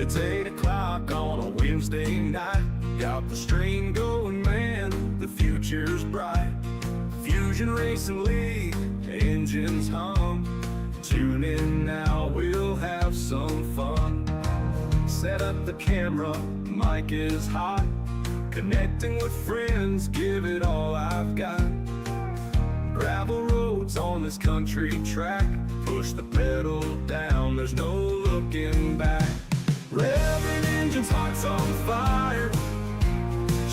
It's 8 o'clock on a Wednesday night. Got the strain going, man, the future's bright. Fusion Racing League, engines hum. Tune in now, we'll have some fun. Set up the camera, mic is hot. Connecting with friends, give it all I've got. Gravel roads on this country track. Push the pedal down, there's no looking back. Revving engines, hearts on fire.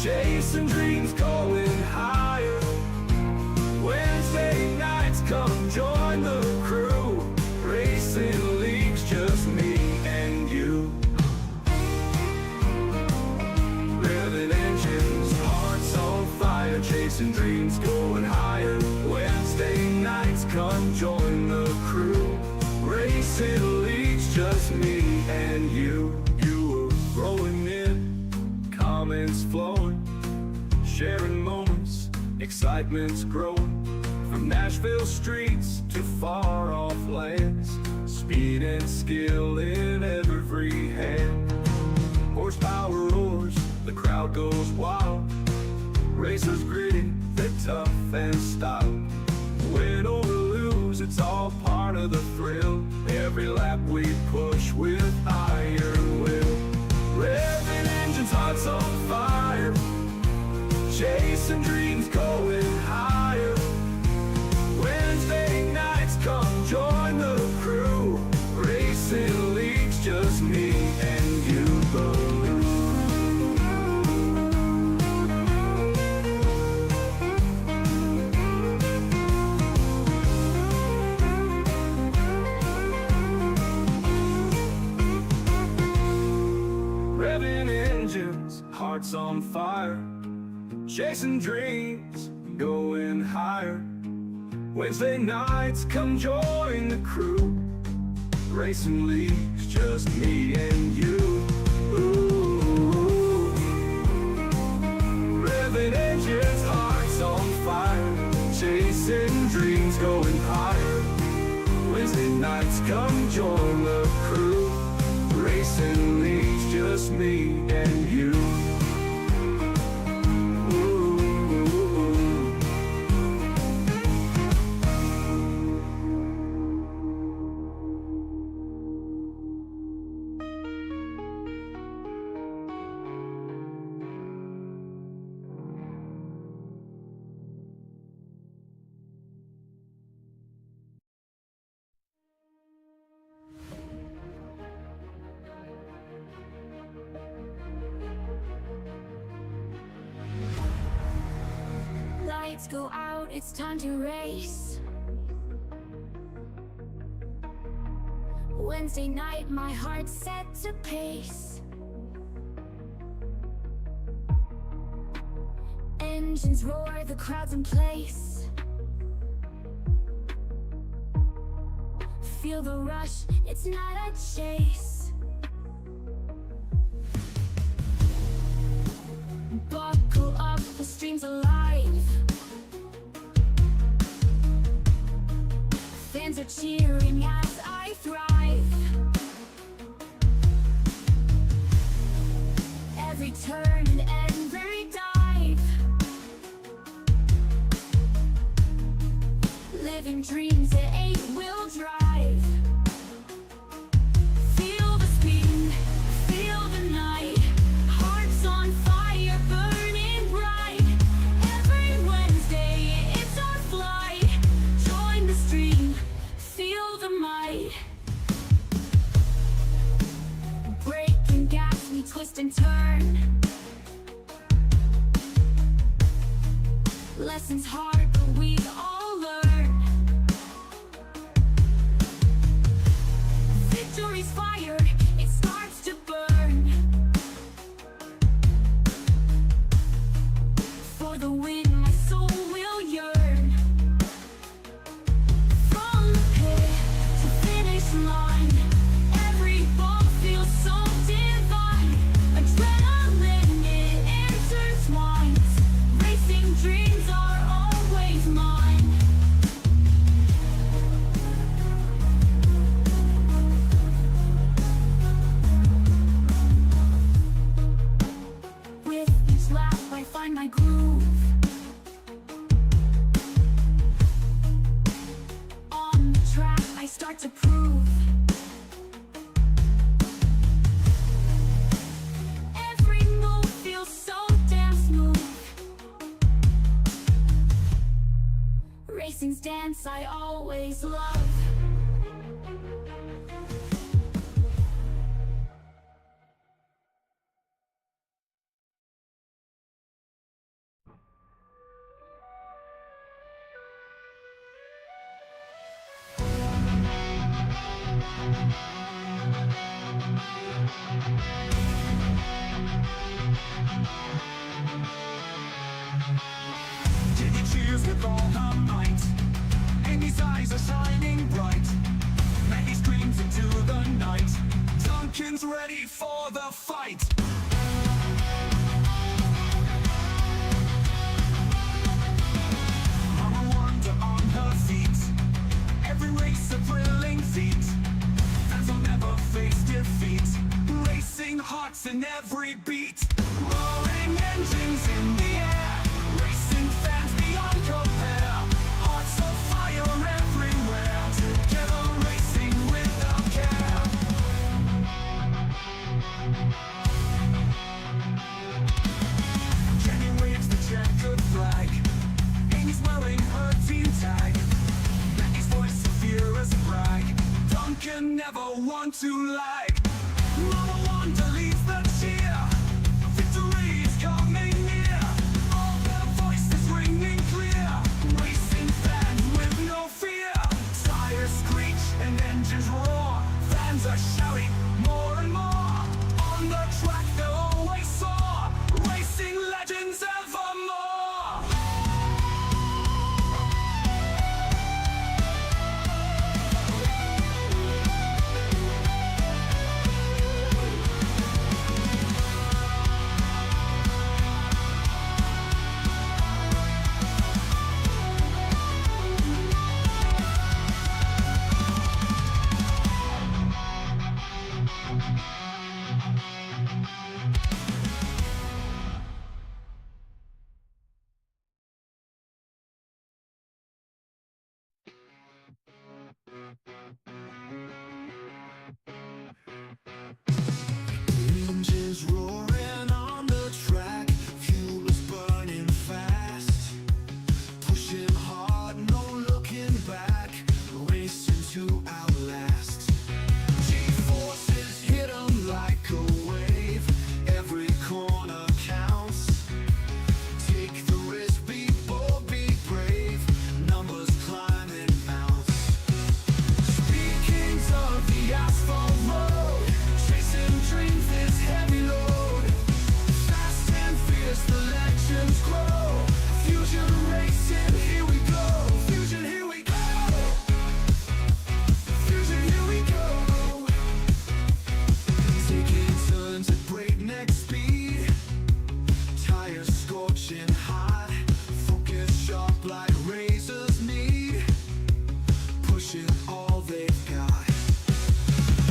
Chasing dreams, going higher. Wednesday nights, come join the crew. Racing leagues, just me and you. Revving engines, hearts on fire. Chasing dreams, going higher. Wednesday nights, come join the crew. Racing leagues, just me and you. You were rolling in, comments flowing, sharing moments, excitement's growing. From Nashville streets to far off lands, speed and skill in every hand. Horsepower roars, the crowd goes wild. Racers gritty, they're tough and stout. Win or lose, it's all part of the thrill. Every lap we push with iron will. Revving engines, hearts on fire. Chasing dreams, going higher. Wednesday nights, come join the crew. Racing leagues, just me and you. Revving engines, hearts on fire. Chasing dreams, going higher. Wednesday nights, come join the crew. Racing leagues, just me and you. Ooh. Revving engines, hearts on fire. Chasing dreams, going higher. Wednesday nights, come join the crew. Racing leagues, just me and you. Lights go out, it's time to race. Wednesday night, my heart's set to pace. Engines roar, the crowd's in place. Feel the rush, it's not a chase. Buckle up, the stream's alive. Fans are cheering as I thrive. Every turn and every dive. Living dreams at 8-wheel drive. Feel the speed, feel the night. Hearts on fire, burning bright. Every Wednesday, it's our flight. Join the stream, feel the might. Brake and gas, we twist and turn. Lessons hard, but we all learn. Victory's fire, it starts to burn. For the win, my soul will yearn. From the pit to finish line, every ball feels so divine. Adrenaline, it intertwines. Racing dreams are always start to prove. Every move feels so damn smooth. Racing's dance I always love. Did he cheers with all her might? Amy's eyes are shining bright. Maggie screams into the night. Duncan's ready for the fight. Mama Wonder on her feet. Every race a thrilling feat. Fans will never face defeat. Racing hearts in every beat. Roaring engines in the air. Racing fans beyond compare. Hearts of fire everywhere. Together racing without care. Jenny waves the checkered flag. Amy's wearing her team tag. Maggie's voice of furious brag. Duncan never want to lag. Mama Wanda leads the cheer. Victory is coming near. All their voices ringing clear. Racing fans with no fear. Tires screech and engines roar. Fans are shouting more and more. On the track they'll always soar. Racing legends evermore. Engines roaring on the track, fuel is burning fast. Pushing hard, no looking back, racing to outlast. G-forces hit 'em like a wave, every corner counts. Take the risk, be bold, be brave, numbers climbing mounts. Speaking of the asphalt road, chasing dreams this heavy load. Fast and fierce, the legends grow. Fusion racing, here we go. Fusion, here we go. Fusion, here we go. Taking turns at breakneck speed. Tires scorching hot. Focus sharp like razors need. Pushing all they've got.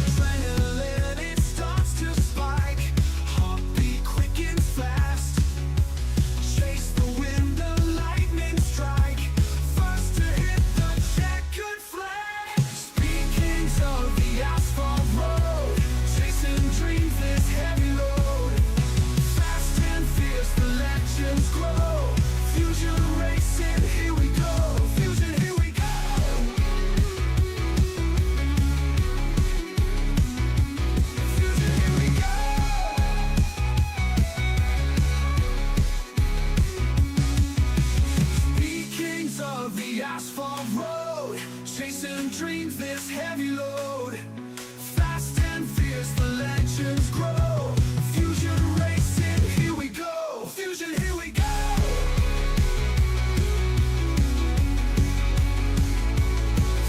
Adrenaline, it starts to spike. Heartbeat quick and fast. Chase the wind, the lightning strike. First to hit the checkered flag. Speaking of the asphalt road, chasing dreams this heavy load. Fast and fierce, the legends grow. Fusion racing, here we go. Fusion, here we go. Fusion, here we go. Speaking of the asphalt road, chasing dreams this heavy load. Fast and fierce, the legends grow. Fusion racing, here we go. Fusion, here we go.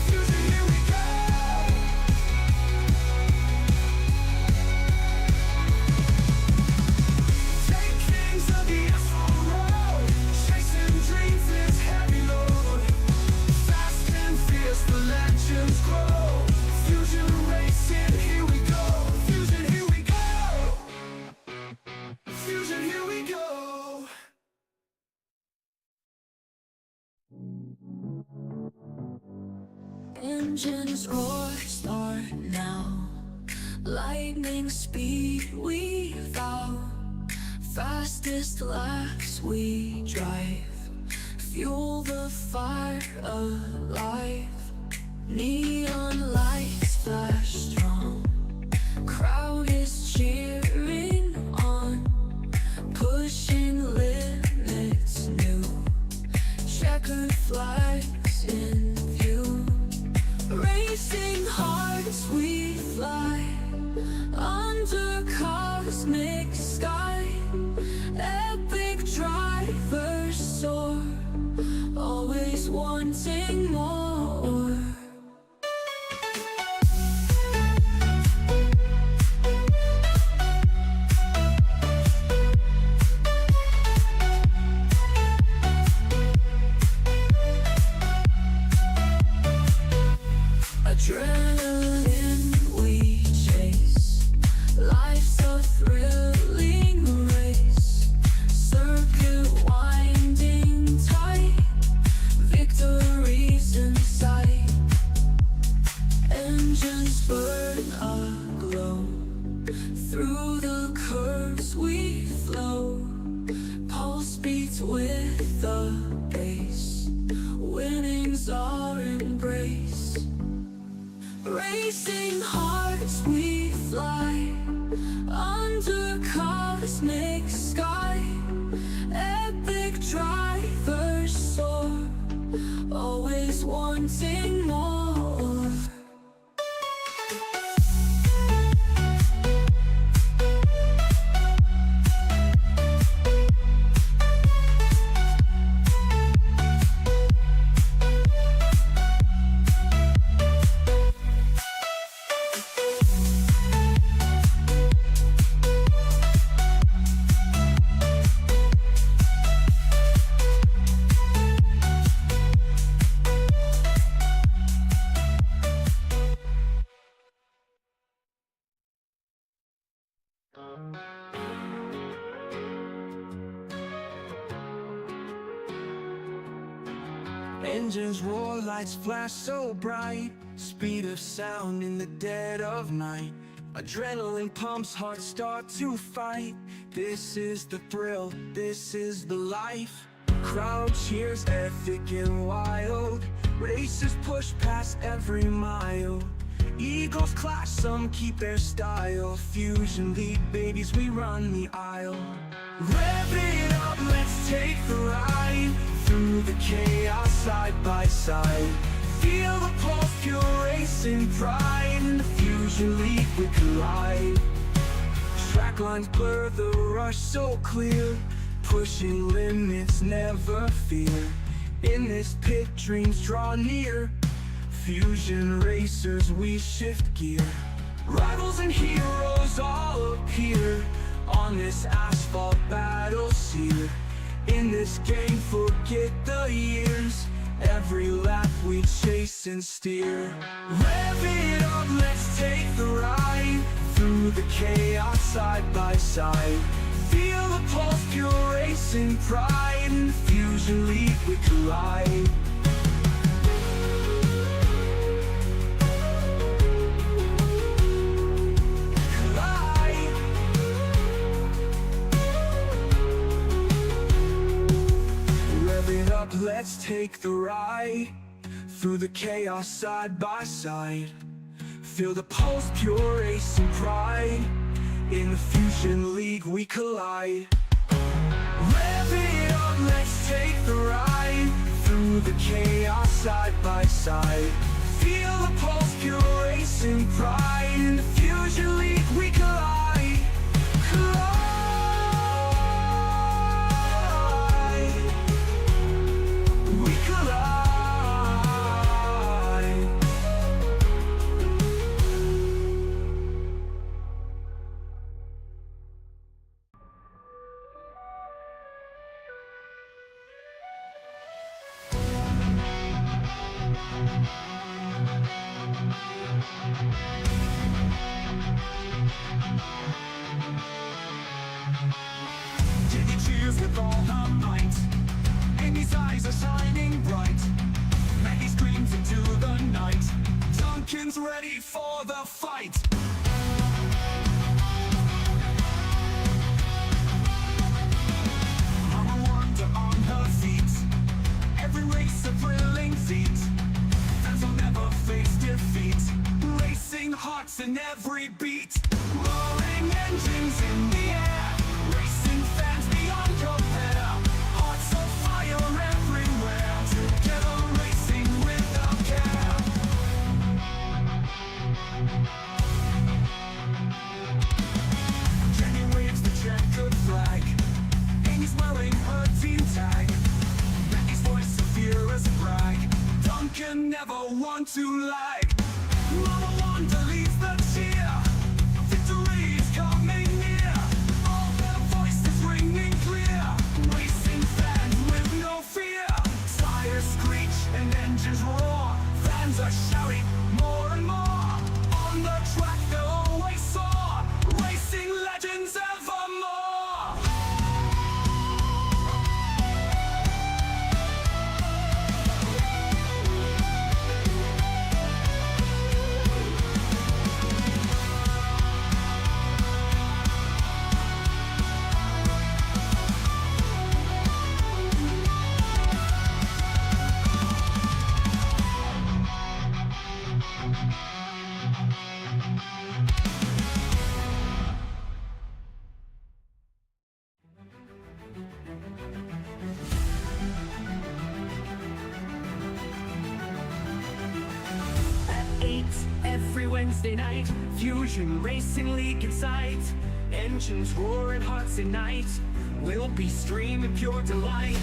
Fusion, here we go. Take kings of the asphalt road, chasing dreams this heavy load. Fast and fierce, the legends grow. Engines roar, start now. Lightning speed we vow. Fastest laps we drive. Fuel the fire alive. Neon lights flash strong. Crowd is cheering on. Pushing limits new. Checkered flags in view. Racing hearts we fly. Under cosmic sky. Epic drivers soar. Always wanting more. Adrenaline we chase. Life's a thrilling race. Circuit winding tight. Victory's in sight. Engines burn aglow. Through the curves we flow. Pulse beats with the bass. Winning's our embrace. Racing hearts we fly. Under cosmic sky. Epic drivers soar. Always wanting more. Engines roar, lights flash so bright. Speed of sound in the dead of night. Adrenaline pumps, hearts start to fight. This is the thrill, this is the life. Crowd cheers, epic and wild. Racers push past every mile. Eagles clash, some keep their style. Fusion lead, babies, we run the aisle. Rev it up, let's take the ride. Through the chaos, side by side. Feel the pulse, pure racing pride. In the Fusion League we collide. Track lines blur, the rush so clear. Pushing limits, never fear. In this pit, dreams draw near. Fusion racers, we shift gear. Rivals and heroes all appear. On this asphalt battle sear. In this game, forget the years. Every lap we chase and steer. Rev it up, let's take the ride. Through the chaos, side by side. Feel the pulse, pure racing pride. In the Fusion League we collide. Let's take the ride. Through the chaos, side by side. Feel the pulse, pure racing pride. In the Fusion League we collide. Rev it up, let's take the ride. Through the chaos, side by side. Feel the pulse, pure racing pride. In the Fusion League we collide. Collide. Duncan's ready for the fight. Mama Wonder on her feet. Every race a thrilling feat. Fans will never face defeat. Racing hearts in every beat. Roaring engines in the air. Racing fans beyond compare. Hearts of fire everywhere. Together racing without care. Jenny waves the checkered flag. Amy's wearing her team tag. Becky's voice of fear as a brag. Duncan never want to lag. Mama Wanda leads the cheer. Victory is coming near. All their voices ringing clear. Racing fans with no fear. Tires screech and engines roar. Fans are shouting more and more. On the track they'll always soar. Racing legends evermore. At 8 every Wednesday night, Fusion Racing League in sight. Engines roar and hearts ignite. We'll be streaming pure delight.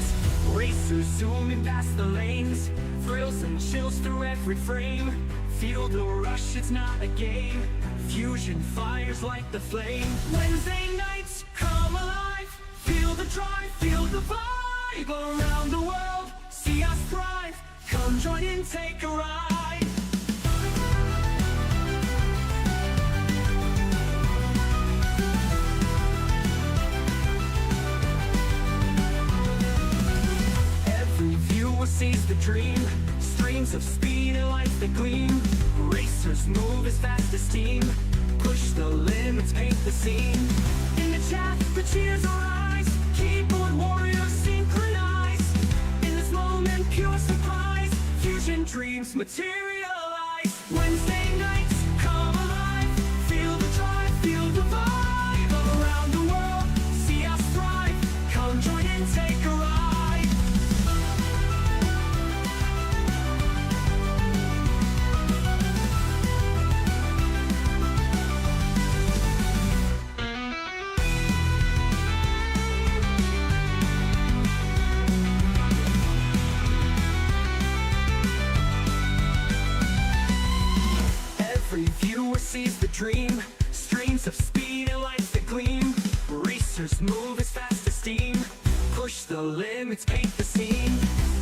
Racers zooming past the lanes. Thrills and chills through every frame. Feel the rush, it's not a game. Fusion fires like the flame. Wednesday nights come alive. Feel the drive, feel the vibe. Around the world, see us thrive. Come join in, take a ride. Every viewer sees the dream. Streams of speed and life that gleam. Racers move as fast as steam. Push the limits, paint the scene. In the chat, the cheers arise. Keyboard warriors synchronize. In this moment, pure surprise. Fusion dreams materialize. Wednesday nights come alive. Feel the drive, feel the vibe. Around the world, see us thrive. Come join in, take a ride. Every viewer sees the dream. Streams of speed and light that gleam. Racers move as fast as steam. Push the limits, paint the scene.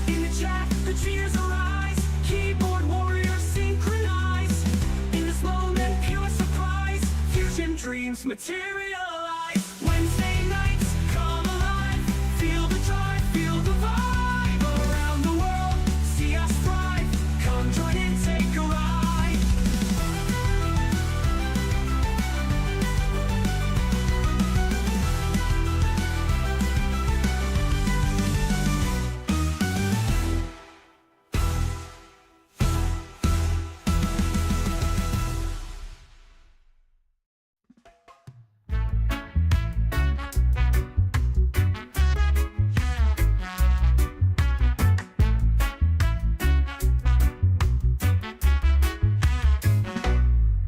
In the chat, the cheers arise. Keyboard warriors synchronize. In this moment, pure surprise. Fusion dreams materialize. Wednesday nights come alive. Feel the drive, feel the vibe. Around the world, see us thrive. Come join in, take a ride.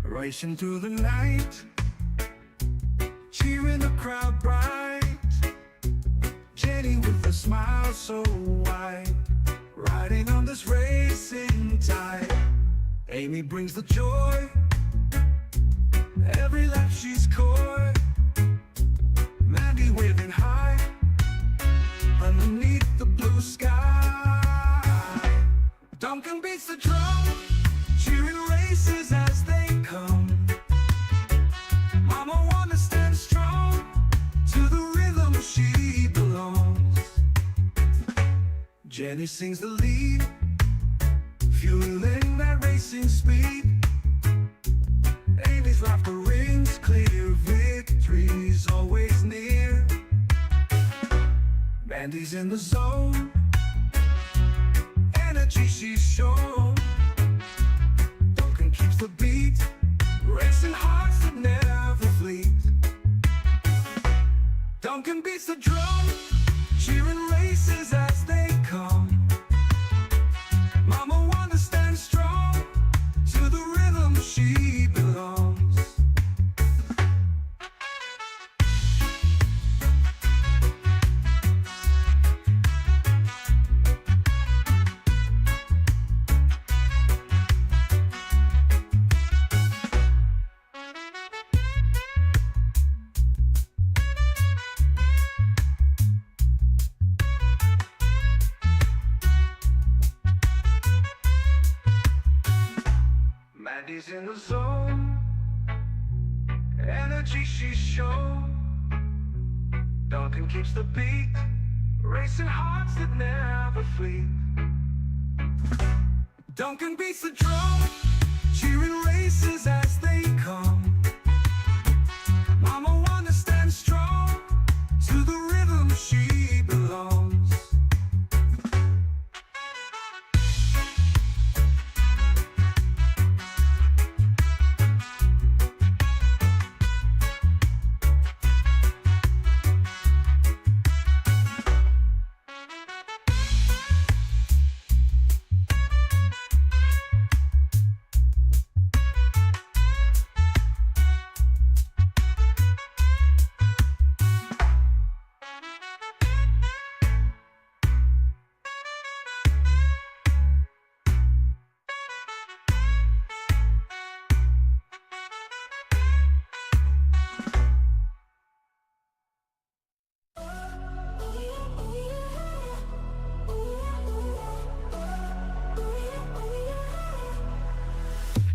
Racing through the night, cheering the crowd bright. Jenny with a smile so wide, riding on this racing tide. Amy brings the joy, every lap she's coy. Mandy waving high, underneath the blue sky. Duncan beats the drum, cheering races as they come. Mama Wanda stands strong, to the rhythm she belongs. Jenny sings the lead, fueling that racing speed. Mandy's in the zone. Energy she's shown. Duncan keeps the beat. Racing hearts that never flee. Duncan beats the drum, cheering races as they come. Mama Wanda stands strong, to the rhythm she belongs. Mandy's in the zone. Energy she's shown. Duncan keeps the beat. Racing hearts that never flee. Duncan beats the drum, cheering races as they come. Mama Wanda stands strong, to the rhythm she belongs.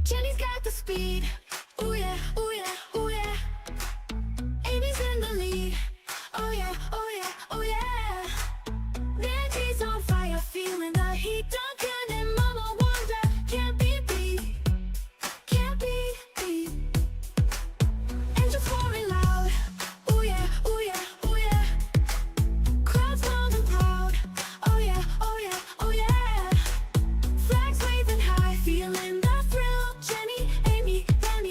Jenny's got the speed. Ooh yeah, ooh yeah, ooh yeah. Amy's in the lead. Oh yeah, oh yeah, oh yeah. Nancy's on fire, feeling the heat. Duncan and Mama Wanda can't be beat. Can't be beat. Engines roaring loud. Ooh yeah, ooh yeah, ooh yeah. Crowds loud and proud. Oh yeah, oh yeah, oh yeah. Flags waving high, feeling the thrill. Jenny, Amy, Danny,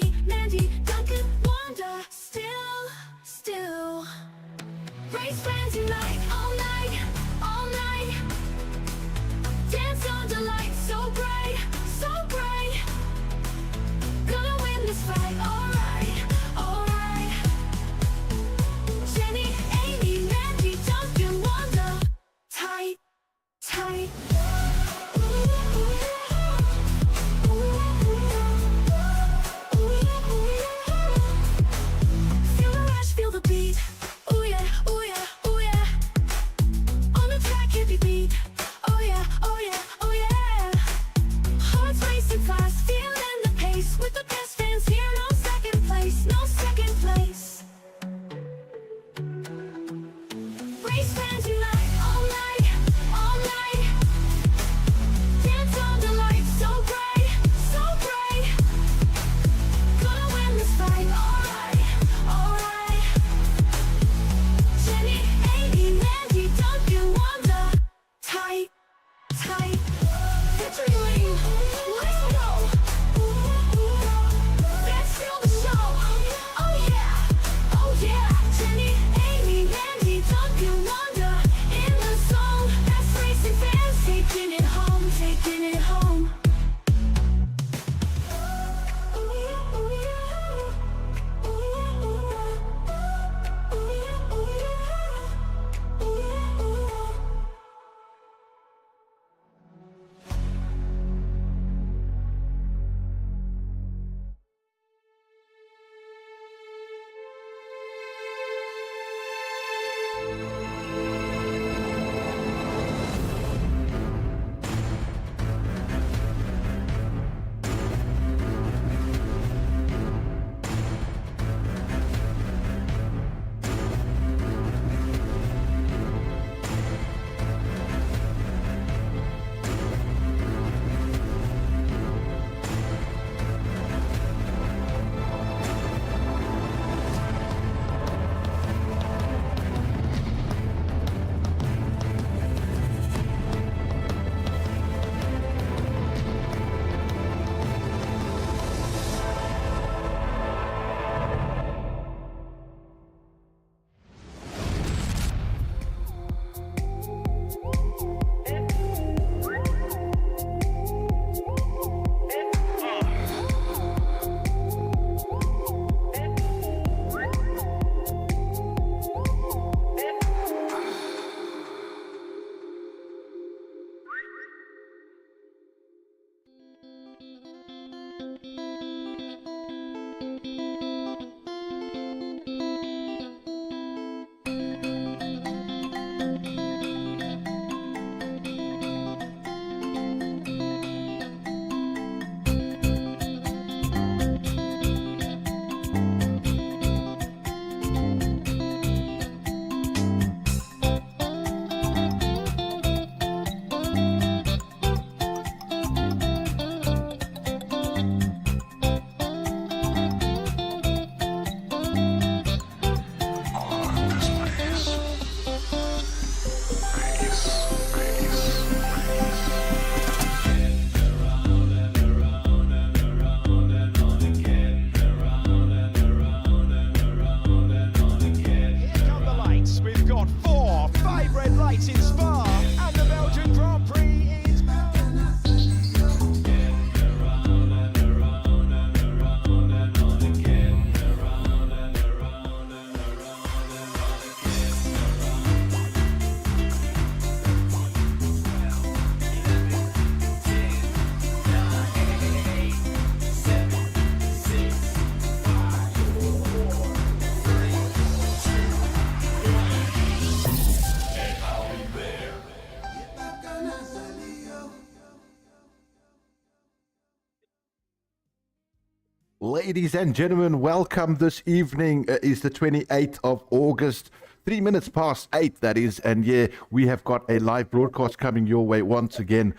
Ladies and gentlemen, welcome this evening. Is the 28th of August, 3 minutes past 8, that is. And yeah, we have got a live broadcast coming your way once again.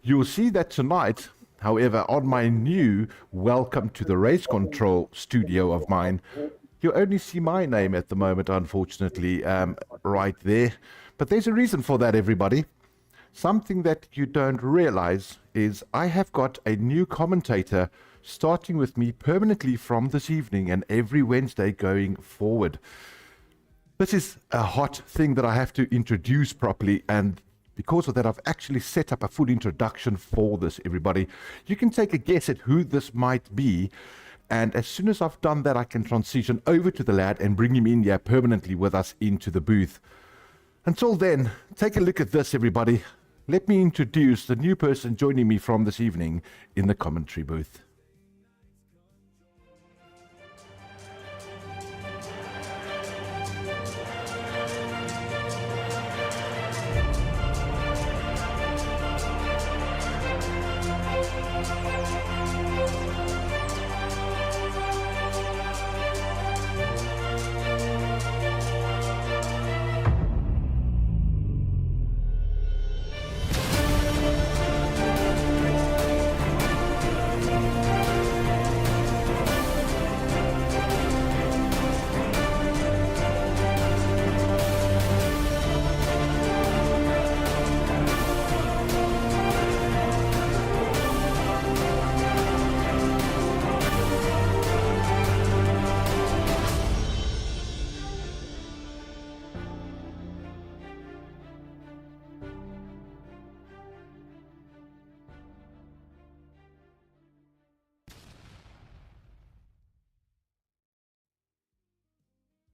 You'll see that tonight, however, on my new Welcome to the Race Control studio of mine, you'll only see my name at the moment, unfortunately, right there. But there's a reason for that, everybody. Something that you don't realize is I have got a new commentator starting with me permanently from this evening and every Wednesday going forward. This is a hot thing that I have to introduce properly, and because of that, I've actually set up a full introduction for this, everybody. You can take a guess at who this might be, and as soon as I've done that, I can transition over to the lad and bring him in here permanently with us into the booth. Until then, take a look at this, everybody. Let me introduce the new person joining me from this evening in the commentary booth.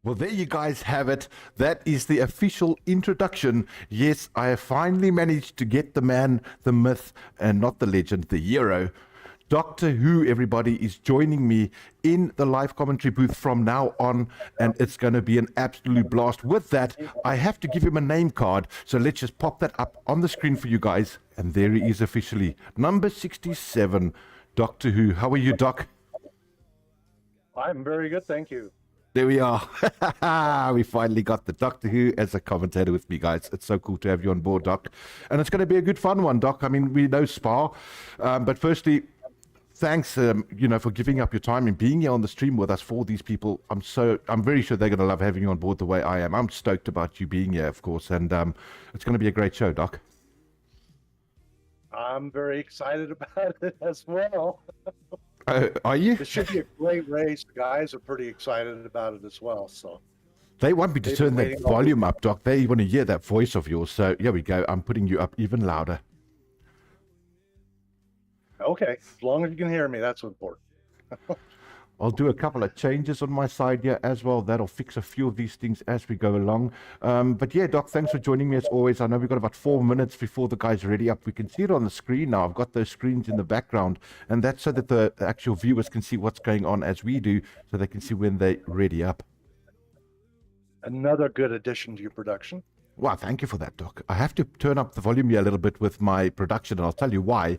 Well, there you guys have it. That is the official introduction. Yes, I have finally managed to get the man, the myth, and not the legend, the hero. Doctor Who, everybody, is joining me in the live commentary booth from now on, and it's going to be an absolute blast. With that, I have to give him a name card, so let's just pop that up on the screen for you guys, and there he is officially. Number 67, Doctor Who. How are you, Doc? I'm very good, thank you. There we are. We finally got the Doctor Who as a commentator with me, guys. It's so cool to have you on board, Doc. And it's going to be a good fun one, Doc. I mean, we know Spa. But firstly, thanks, for giving up your time and being here on the stream with us for these people. I'm very sure they're going to love having you on board the way I am. I'm stoked about you being here, of course. And it's going to be a great show, Doc. I'm very excited about it as well. Are you? It should be a great race. The guys are pretty excited about it as well. So they want me to turn that volume up, Doc. They want to hear that voice of yours. So here we go. I'm putting you up even louder. Okay, as long as you can hear me, that's important. I'll do a couple of changes on my side here as well. That'll fix a few of these things as we go along. But yeah, Doc, thanks for joining me as always. I know we've got about 4 minutes before the guys are ready up. We can see it on the screen now. I've got those screens in the background, and that's so that the actual viewers can see what's going on as we do, so they can see when they're ready up. Another good addition to your production. Wow, thank you for that, Doc. I have to turn up the volume here a little bit with my production, and I'll tell you why.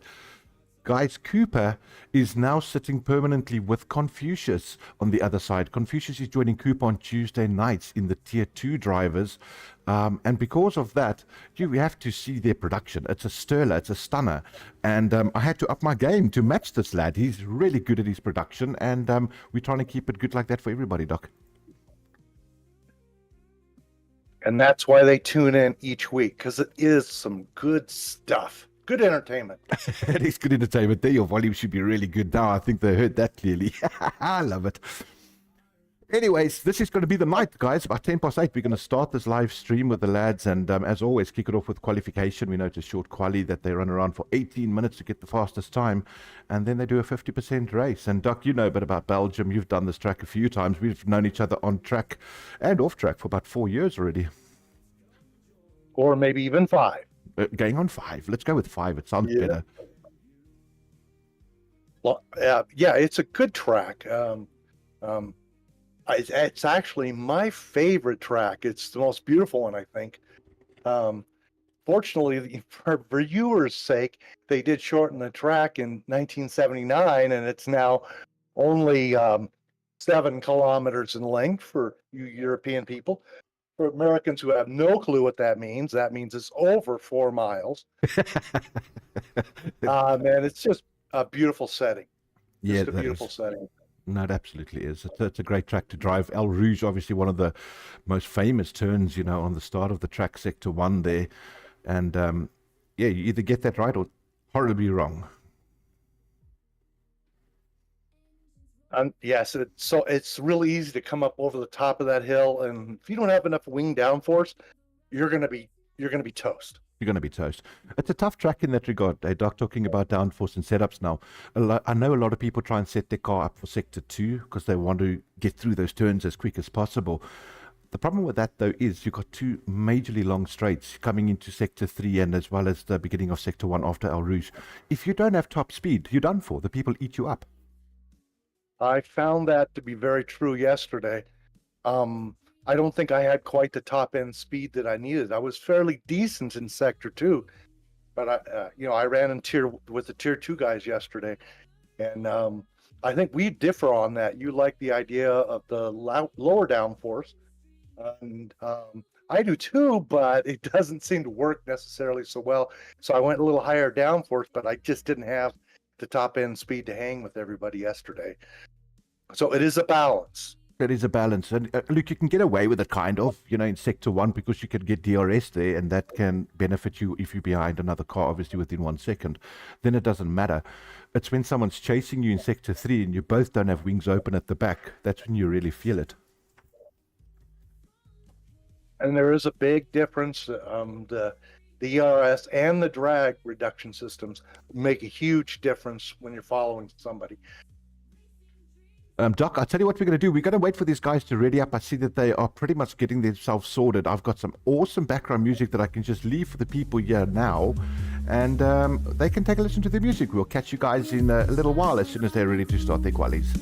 Guys, Cooper is now sitting permanently with Confucius on the other side. Confucius is joining Cooper on Tuesday nights in the Tier 2 drivers. And because of that, we have to see their production. It's a sterler, it's a stunner. And I had to up my game to match this lad. He's really good at his production, and we're trying to keep it good like that for everybody, Doc. And that's why they tune in each week, because it is some good stuff. Good entertainment. It is good entertainment. There, your volume should be really good now. I think they heard that clearly. I love it. Anyways, this is going to be the night, guys. About 10 past 8, we're going to start this live stream with the lads. And as always, kick it off with qualification. We know it's a short quali that they run around for 18 minutes to get the fastest time. And then they do a 50% race. And Doc, you know a bit about Belgium. You've done this track a few times. We've known each other on track and off track for about 4 years already. Or maybe even 5. Going on 5. Let's go with 5. It sounds better. Well, yeah, it's a good track. It's actually my favorite track. It's the most beautiful one, I think. Fortunately, for viewers' sake, they did shorten the track in 1979, and it's now only 7 kilometers in length for you European people. For Americans who have no clue what that means it's over 4 miles. Man, it's just a beautiful setting. Yeah, Just a that beautiful is. setting. No, it absolutely is. It's a great track to drive. El Rouge, obviously one of the most famous turns, on the start of the track, sector one there. And yeah, you either get that right or horribly wrong. And yes, it's really easy to come up over the top of that hill, and if you don't have enough wing downforce, you're gonna be toast. You're going to be toast. It's a tough track in that regard. Doc, talking about downforce and setups now. I know a lot of people try and set their car up for sector 2 because they want to get through those turns as quick as possible. The problem with that, though, is you've got 2 majorly long straights coming into sector 3 and as well as the beginning of sector 1 after El Rouge. If you don't have top speed, you're done for. The people eat you up. I found that to be very true yesterday. I don't think I had quite the top end speed that I needed. I was fairly decent in sector 2, but I ran with the tier 2 guys yesterday, and I think we differ on that. You like the idea of the lower downforce, and I do too, but it doesn't seem to work necessarily so well. So I went a little higher downforce, but I just didn't have the top end speed to hang with everybody yesterday. So it is a balance. It is a balance. And look, you can get away with it kind of, in sector 1 because you can get DRS there and that can benefit you if you're behind another car, obviously within 1 second. Then it doesn't matter. It's when someone's chasing you in sector 3 and you both don't have wings open at the back. That's when you really feel it. And there is a big difference. The ERS and the drag reduction systems make a huge difference when you're following somebody. Doc, I'll tell you what we're going to do. We're going to wait for these guys to ready up. I see that they are pretty much getting themselves sorted. I've got some awesome background music that I can just leave for the people here now. And they can take a listen to the music. We'll catch you guys in a little while as soon as they're ready to start their qualies.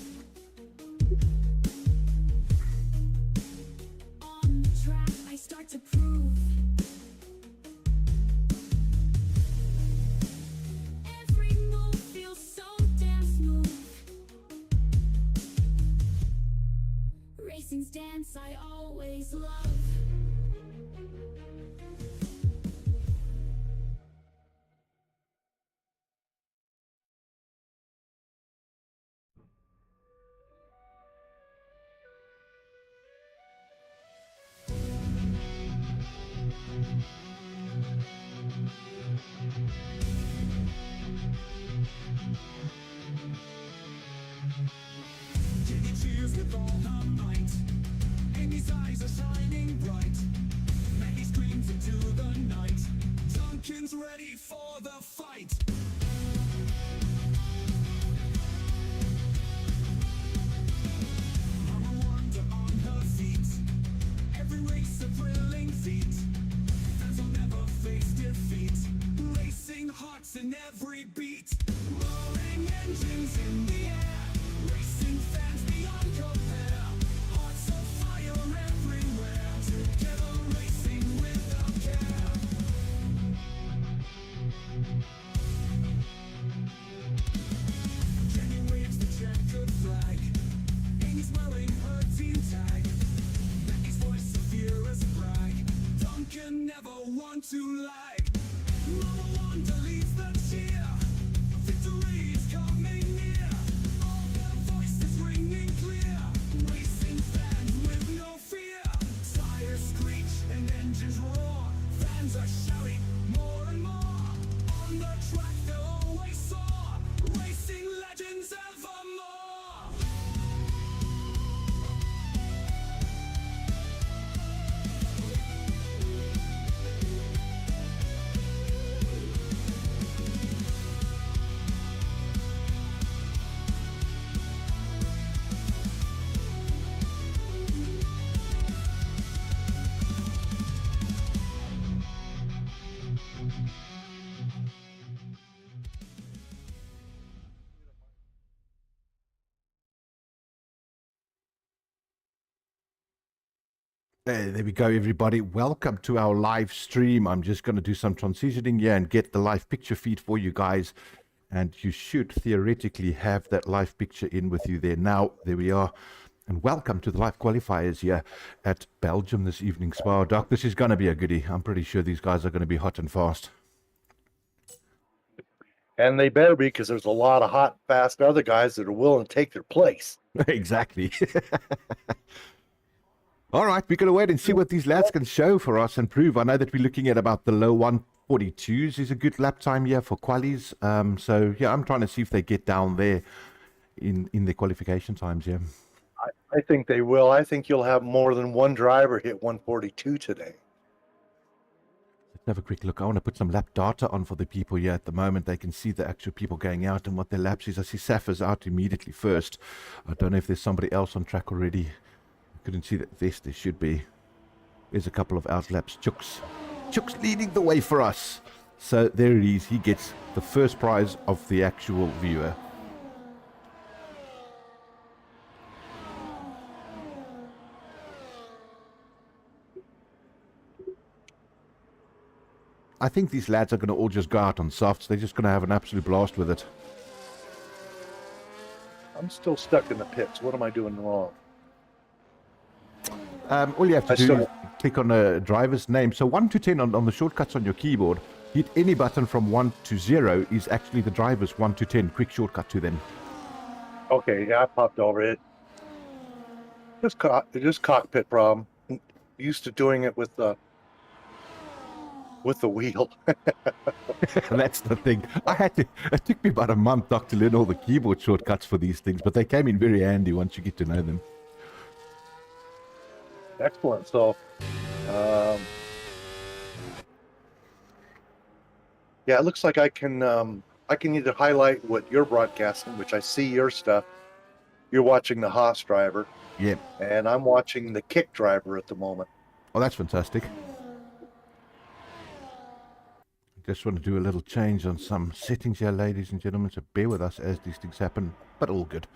On the track, I start to prove. Every move feels so damn smooth. Racing's dance I always love. Jenny cheers with all her might. Amy's eyes are shining bright. Maggie screams into the night. Duncan's ready for the fight. Mama Wanda on her feet. Every race a thrilling feat. Fans will never face defeat. Racing hearts in every beat. Roaring engines in the air. Racing fans beyond compare. Hearts of fire everywhere. Together racing without care. Jenny waves the checkered flag. Amy's wearing her team tag. Becky's voice of fear as brag. Duncan never want to lag. Mama Wanda leads the cheer. Victory is coming near. All their voices ringing clear. Racing fans with no fear. Tires screech and engines roar. Fans are shouting more and more. On the track they'll always soar. Racing legends evermore. There we go, everybody. Welcome to our live stream. I'm just going to do some transitioning here and get the live picture feed for you guys. And you should theoretically have that live picture in with you there. Now, there we are. And welcome to the live qualifiers here at Belgium this evening, Spa. Doc, this is going to be a goodie. I'm pretty sure these guys are going to be hot and fast. And they better be, because there's a lot of hot, fast other guys that are willing to take their place. Exactly. All right, we're going to wait and see what these lads can show for us and prove. I know that we're looking at about the low 142s is a good lap time here for qualies. So, yeah, I'm trying to see if they get down there in their qualification times, yeah. I think they will. I think you'll have more than one driver hit 142 today. Let's have a quick look. I want to put some lap data on for the people here at the moment. They can see the actual people going out and what their laps is. I see Safa's out immediately first. I don't know if there's somebody else on track already. Couldn't see that. Yes, there should be. There's a couple of out laps. Chook's leading the way for us. So there he is. He gets the first prize of the actual viewer. I think these lads are going to all just go out on softs. They're just going to have an absolute blast with it. I'm still stuck in the pits. What am I doing wrong? All you have to do is click on a driver's name. So 1 to 10 on the shortcuts on your keyboard. Hit any button from 1 to 0 is actually the driver's 1 to 10. Quick shortcut to them. Okay, yeah, I popped over it. Just cockpit problem. Used to doing it with the wheel. That's the thing. It took me about a month, Doc, to learn all the keyboard shortcuts for these things, but they came in very handy once you get to know them. Excellent. So, yeah, it looks like I can either highlight what you're broadcasting, which I see your stuff. You're watching the Haas driver. Yeah. And I'm watching the Kick driver at the moment. Oh, that's fantastic. Just want to do a little change on some settings here, ladies and gentlemen, so bear with us as these things happen, but all good.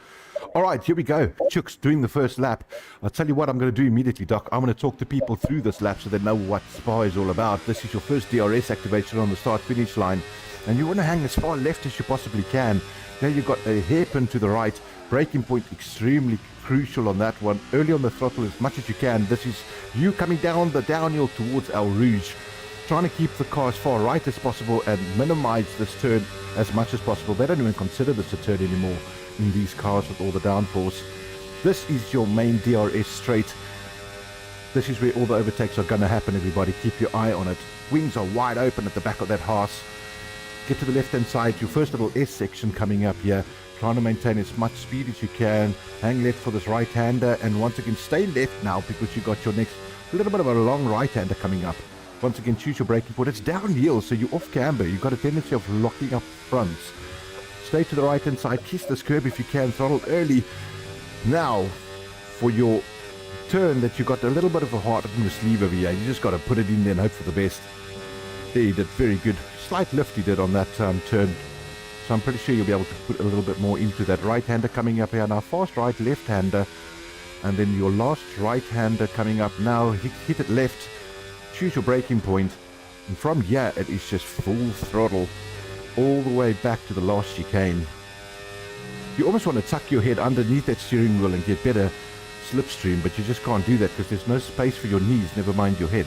All right, here we go. Chook's doing the first lap. I'll tell you what I'm going to do immediately, Doc. I'm going to talk to people through this lap so they know what Spa is all about. This is your first DRS activation on the start-finish line, and you want to hang as far left as you possibly can. Now you've got a hairpin to the right. Braking point extremely crucial on that one. Early on the throttle as much as you can. This is you coming down the downhill towards El Rouge, trying to keep the car as far right as possible and minimize this turn as much as possible. They don't even consider this a turn anymore in these cars with all the downforce. This is your main DRS straight. This is where all the overtakes are going to happen, everybody. Keep your eye on it. Wings are wide open at the back of that Haas. Get to the left-hand side, your first little S section coming up here. Trying to maintain as much speed as you can. Hang left for this right-hander, and once again, stay left now because you got your next little bit of a long right-hander coming up. Once again, choose your braking point. It's downhill, so you're off camber. You've got a tendency of locking up fronts. Stay to the right-hand side. Kiss this curb if you can. Throttle early. Now, for your turn that you got a little bit of a heart in the sleeve over here, you just got to put it in there and hope for the best. There, you did very good. Slight lift he did on that turn. So I'm pretty sure you'll be able to put a little bit more into that right-hander coming up here. Now, fast right, left-hander. And then your last right-hander coming up now. Hit it left. Choose your braking point, and from here it is just full throttle all the way back to the last chicane. You almost want to tuck your head underneath that steering wheel and get better slipstream, but you just can't do that because there's no space for your knees, never mind your head.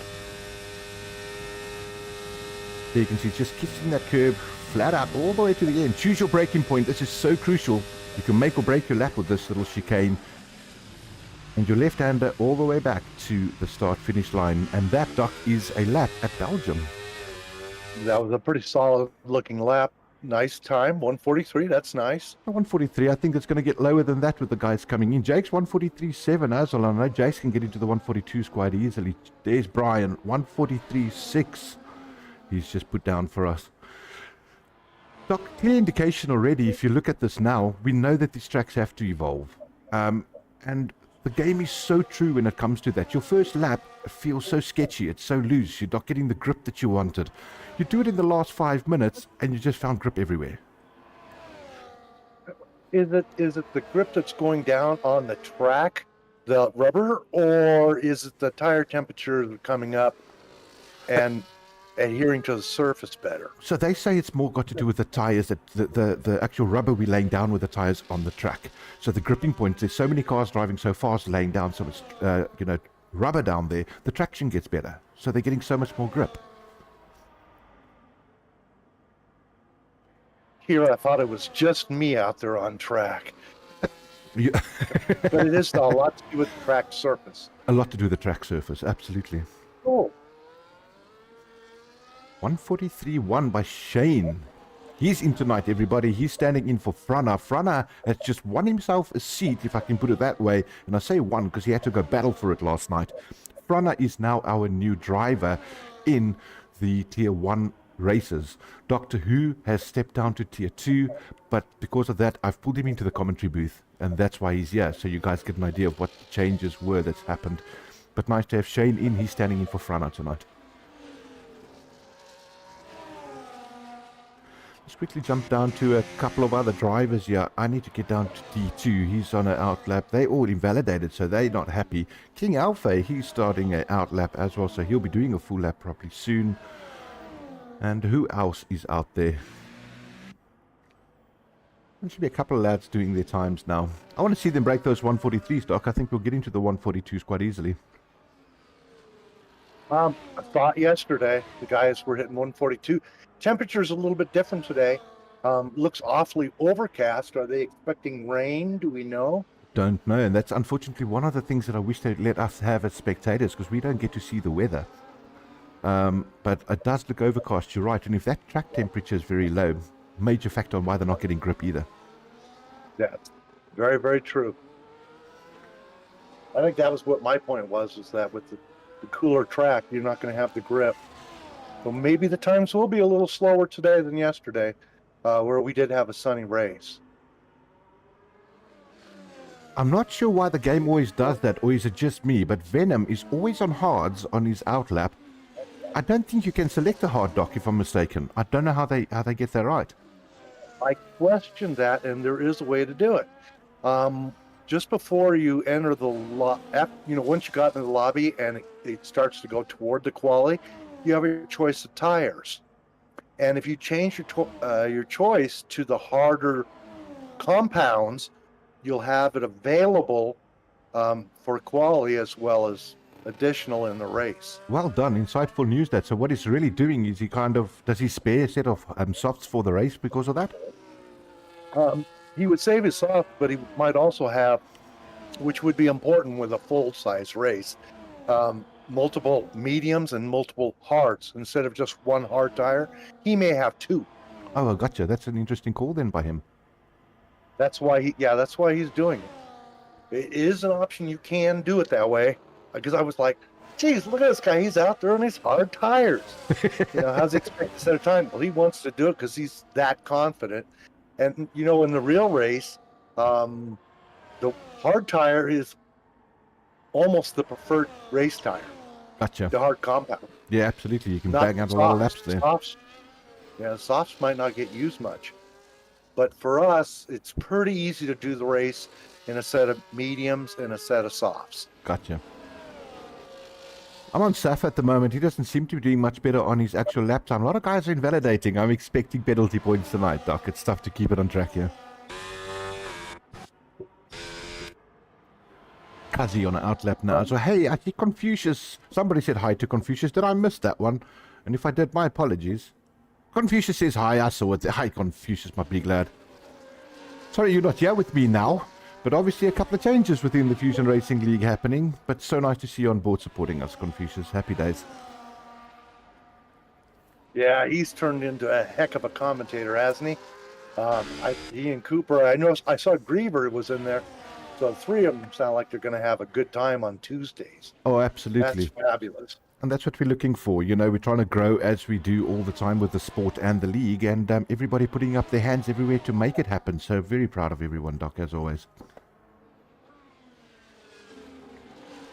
There you can see just kissing that curb flat out all the way to the end. Choose your braking point. This is so crucial. You can make or break your lap with this little chicane. And your left-hander all the way back to the start-finish line. And that, Doc, is a lap at Belgium. That was a pretty solid-looking lap. Nice time, 143. That's nice. 143. I think it's going to get lower than that with the guys coming in. Jake's 143.7 as well. I know Jace can get into the 142s quite easily. There's Brian, 143.6. He's just put down for us. Doc, clear indication already. If you look at this now, we know that these tracks have to evolve. And the game is so true when it comes to that. Your first lap feels so sketchy. It's so loose. You're not getting the grip that you wanted. You do it in the last 5 minutes, and you just found grip everywhere. Is it the grip that's going down on the track, the rubber, or is it the tire temperature coming up? And adhering to the surface better. So they say it's more got to do with the tires, that the actual rubber we're laying down with the tires on the track. So the gripping points, there's so many cars driving so fast, laying down so much, rubber down there, the traction gets better. So they're getting so much more grip. Here, I thought it was just me out there on track. You- But it is a lot to do with the track surface. A lot to do with the track surface, absolutely. Oh, 143 won by Shane. He's in tonight, everybody. He's standing in for Frana. Frana has just won himself a seat, if I can put it that way. And I say won because he had to go battle for it last night. Frana is now our new driver in the Tier 1 races. Doctor Who has stepped down to Tier 2, but because of that, I've pulled him into the commentary booth, and that's why he's here, so you guys get an idea of what the changes were that's happened. But nice to have Shane in. He's standing in for Frana tonight. Let's quickly jump down to a couple of other drivers here. I need to get down to D2. He's on an outlap. They all invalidated, so they're not happy. King Alpha, he's starting an outlap as well, so he'll be doing a full lap probably soon. And who else is out there? There should be a couple of lads doing their times now. I want to see them break those 143s, Doc. I think we'll get into the 142s quite easily. I thought yesterday the guys were hitting 142. Temperature's a little bit different today. Looks awfully overcast. Are they expecting rain? Do we know? Don't know, and that's unfortunately one of the things that I wish they'd let us have as spectators, because we don't get to see the weather. But it does look overcast, you're right, and if that track temperature is very low, major factor on why they're not getting grip either. Yeah, very, very true. I think that was what my point was, is that with the cooler track, you're not going to have the grip. So maybe the times will be a little slower today than yesterday, where we did have a sunny race. I'm not sure why the game always does that, or is it just me, but Venom is always on hards on his outlap. I don't think you can select a hard, Doc, if I'm mistaken. I don't know how they get that right. I question that, and there is a way to do it. Just before you enter the once you got into the lobby and it starts to go toward the quali, you have your choice of tires. And if you change your choice to the harder compounds, you'll have it available for quali as well as additional in the race. Well done, insightful news that. So what he's really doing is does he spare a set of softs for the race because of that? He would save his soft, but he might also have, which would be important with a full-size race, multiple mediums and multiple hards. Instead of just one hard tire, he may have two. Oh, I gotcha. That's an interesting call then by him. That's why he's doing it. It is an option. You can do it that way. Because I was like, geez, look at this guy. He's out there on his hard tires. How's he expect to set a time? Well, he wants to do it because he's that confident. And, in the real race, the hard tire is almost the preferred race tire. Gotcha. The hard compound. Yeah, absolutely. You can Not bang out a lot of laps there. Softs, softs might not get used much. But for us, it's pretty easy to do the race in a set of mediums and a set of softs. Gotcha. I'm on Saf at the moment. He doesn't seem to be doing much better on his actual lap time. A lot of guys are invalidating. I'm expecting penalty points tonight, Doc. It's tough to keep it on track here. Kazi on an outlap now. So, hey, I think Confucius... Somebody said hi to Confucius. Did I miss that one? And if I did, my apologies. Confucius says hi. I saw it. Hi, Confucius, my big lad. Sorry you're not here with me now. But obviously a couple of changes within the Fusion Racing League happening. But so nice to see you on board supporting us, Confucius. Happy days. Yeah, he's turned into a heck of a commentator, hasn't he? He and Cooper, I saw Griever was in there. So the three of them sound like they're going to have a good time on Tuesdays. Oh, absolutely. That's fabulous. And that's what we're looking for. We're trying to grow as we do all the time with the sport and the league. And everybody putting up their hands everywhere to make it happen. So very proud of everyone, Doc, as always.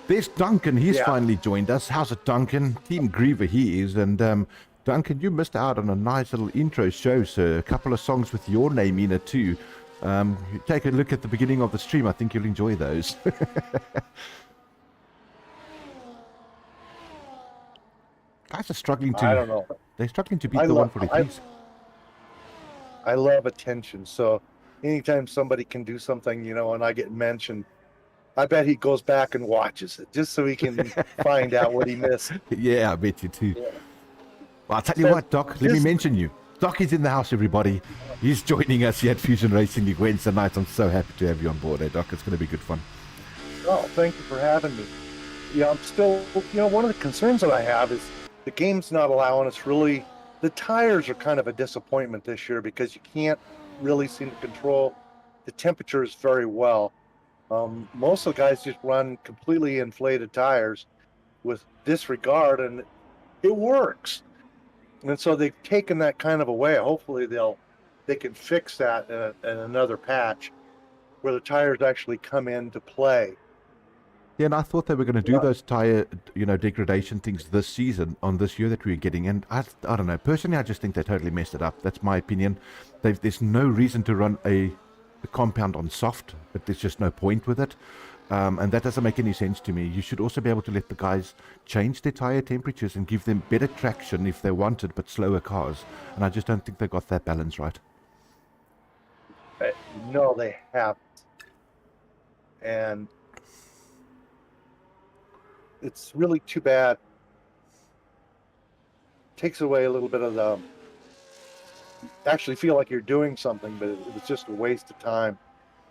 There's Duncan. He's finally joined us. How's it, Duncan? Team Griever he is. And Duncan, you missed out on a nice little intro show, sir. A couple of songs with your name in it too. Take a look at the beginning of the stream. I think you'll enjoy those. Guys are struggling I to. don't know. They're struggling to beat I the love 143s. I love attention. So anytime somebody can do something, and I get mentioned, I bet he goes back and watches it just so he can find out what he missed. Yeah, I bet you too. Yeah. Well, I'll tell you So what, Doc, let me this- mention you. Doc is in the house, everybody. He's joining us here at Fusion Racing League Wednesday night. I'm so happy to have you on board, Doc. It's going to be good fun. Oh, thank you for having me. Yeah, I'm still, one of the concerns that I have is the game's not allowing us really. The tires are kind of a disappointment this year because you can't really seem to control the temperatures very well. Most of the guys just run completely inflated tires with disregard, and it works. And so they've taken that kind of away. Hopefully they can fix that in another patch where the tires actually come into play. Yeah, and I thought they were going to do Yeah. those tire, degradation things this season on this year that we were getting. And I don't know. Personally, I just think they totally messed it up. That's my opinion. There's no reason to run a compound on soft, but there's just no point with it. And that doesn't make any sense to me. You should also be able to let the guys change their tire temperatures and give them better traction if they wanted, but slower cars. And I just don't think they got that balance right. No, they haven't. And it's really too bad. Takes away a little bit of the actually feel like you're doing something, but it was just a waste of time.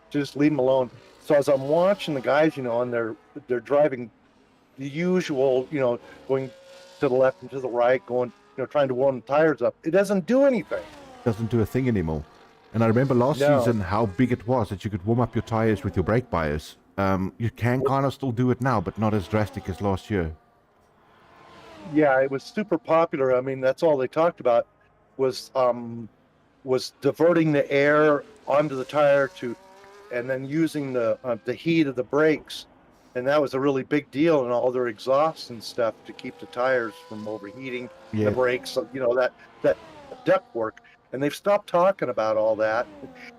Just leave them alone. So as I'm watching the guys, and they're driving the usual, going to the left and to the right, going, trying to warm the tires up. It doesn't do anything. Doesn't do a thing anymore. And I remember last No. season how big it was that you could warm up your tires with your brake bias. You can kind of still do it now, but not as drastic as last year. Yeah, it was super popular. I mean, that's all they talked about was diverting the air onto the tire and then using the heat of the brakes, and that was a really big deal in all their exhausts and stuff to keep the tires from overheating. Yeah. The brakes, that duct work, and they've stopped talking about all that.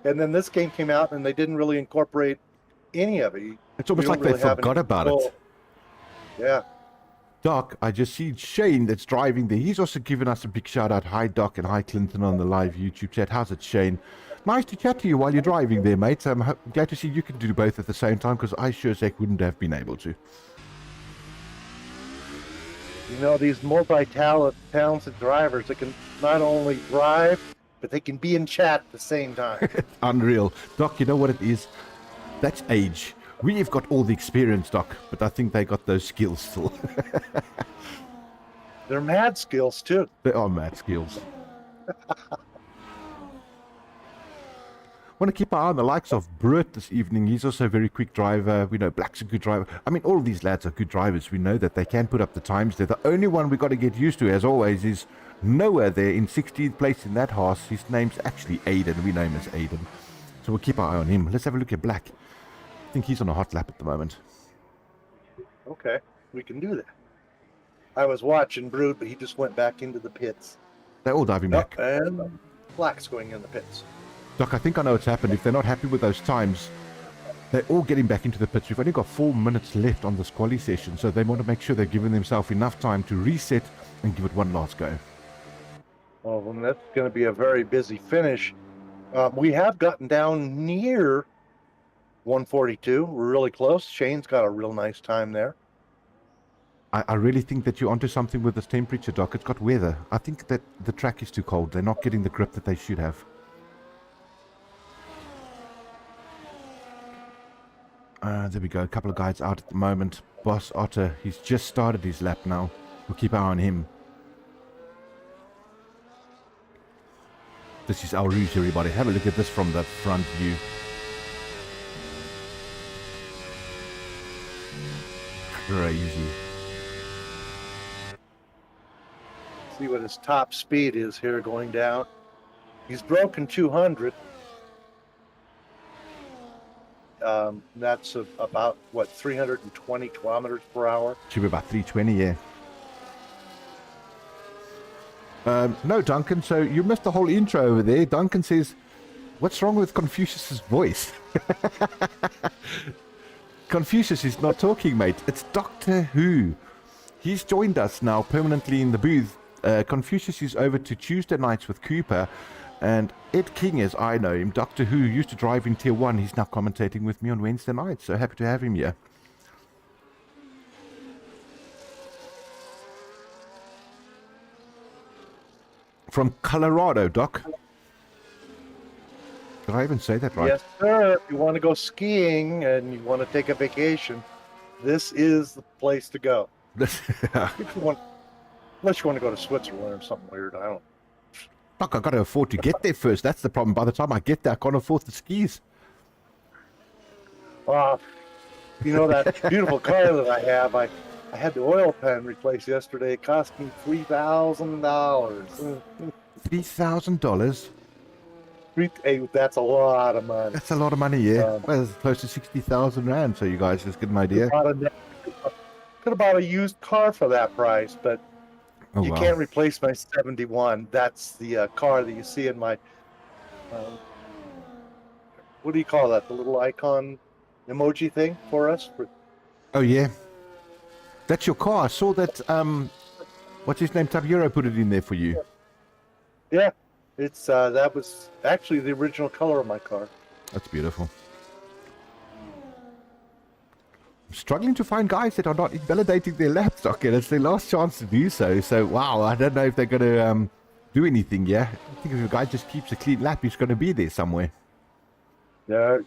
And then this game came out, and they didn't really incorporate any of it. It's almost You like don't they really have any forgot about control. it. Yeah. Doc, I just see Shane that's driving there. He's also given us a big shout out. Hi, Doc, and hi, Clinton, on the live YouTube chat. How's it, Shane? Nice to chat to you while you're driving there, mate. I'm glad to see you can do both at the same time, because I sure as heck wouldn't have been able to. These multi-talented drivers that can not only drive, but they can be in chat at the same time. Unreal. Doc, you know what it is? That's age. We've got all the experience, Doc, but I think they got those skills still. They're mad skills, too. They are mad skills. Want to keep our eye on the likes of Brett this evening. He's also a very quick driver. We know Black's a good driver. I mean, all of these lads are good drivers. We know that they can put up the times there. The only one we got to get used to, as always, is Noah there in 16th place in that horse. His name's actually Aiden. We know him as Aiden. So we'll keep our eye on him. Let's have a look at Black. I think he's on a hot lap at the moment. Okay, we can do that. I was watching Brood, but he just went back into the pits. They're all diving back. And Black's going in the pits. Doc, I think I know what's happened. If they're not happy with those times, they're all getting back into the pits. We've only got 4 minutes left on this quali session, so they want to make sure they're giving themselves enough time to reset and give it one last go. Oh, well, that's going to be a very busy finish. We have gotten down near 142. We're really close. Shane's got a real nice time there. I really think that you're onto something with this temperature, Doc. It's got weather. I think that the track is too cold. They're not getting the grip that they should have. There we go. A couple of guys out at the moment. Boss Otter, he's just started his lap now. We'll keep our eye on him. This is our route, everybody. Have a look at this from the front view. Crazy. See what his top speed is here going down. He's broken 200. That's about, 320 kilometers per hour? Should be about 320, yeah. No, Duncan, so you missed the whole intro over there. Duncan says, what's wrong with Confucius's voice? Confucius is not talking, mate. It's Doctor Who. He's joined us now permanently in the booth. Confucius is over to Tuesday nights with Cooper. And Ed King, as I know him, Doctor Who, used to drive in Tier 1. He's now commentating with me on Wednesday nights. So happy to have him here. From Colorado, Doc. Did I even say that right? Yes, sir. If you want to go skiing and you want to take a vacation, this is the place to go. If you want, unless you want to go to Switzerland or something weird. I don't. Doc, I got to afford to get there first. That's the problem. By the time I get there, I can't afford the skis. You know that beautiful car that I have. I had the oil pan replaced yesterday. It cost me $3,000. $3,000? Hey, that's a lot of money. That's a lot of money, yeah. Well, it's close to 60,000 rand, so you guys just get an idea. Could have bought a used car for that price, but you can't replace my 71. That's the car that you see in my, what do you call that? The little icon emoji thing for us? Oh, yeah. That's your car. I saw that, what's his name? Tabiero put it in there for you. Yeah. It's that was actually the original color of my car. That's beautiful. I'm struggling to find guys that are not invalidating their laps, Doc, and it's their last chance to do so. So, wow, I don't know if they're going to do anything, yeah? I think if a guy just keeps a clean lap, he's going to be there somewhere. They're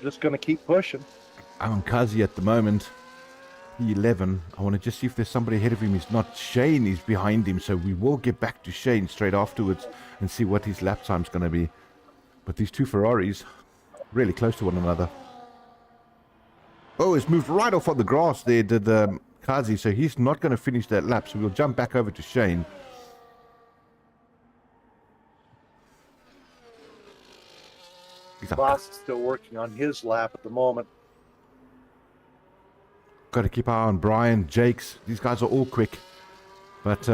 just going to keep pushing. I'm on Kazi at the moment. P11. I want to just see if there's somebody ahead of him. He's not. Shane is behind him, so we will get back to Shane straight afterwards and see what his lap time's going to be. But these two Ferraris, really close to one another. Oh, it's moved right off on the grass there, did Kazi, so he's not going to finish that lap, so we'll jump back over to Shane. Boss is still working on his lap at the moment. Got to keep our eye on Brian, Jakes. These guys are all quick. But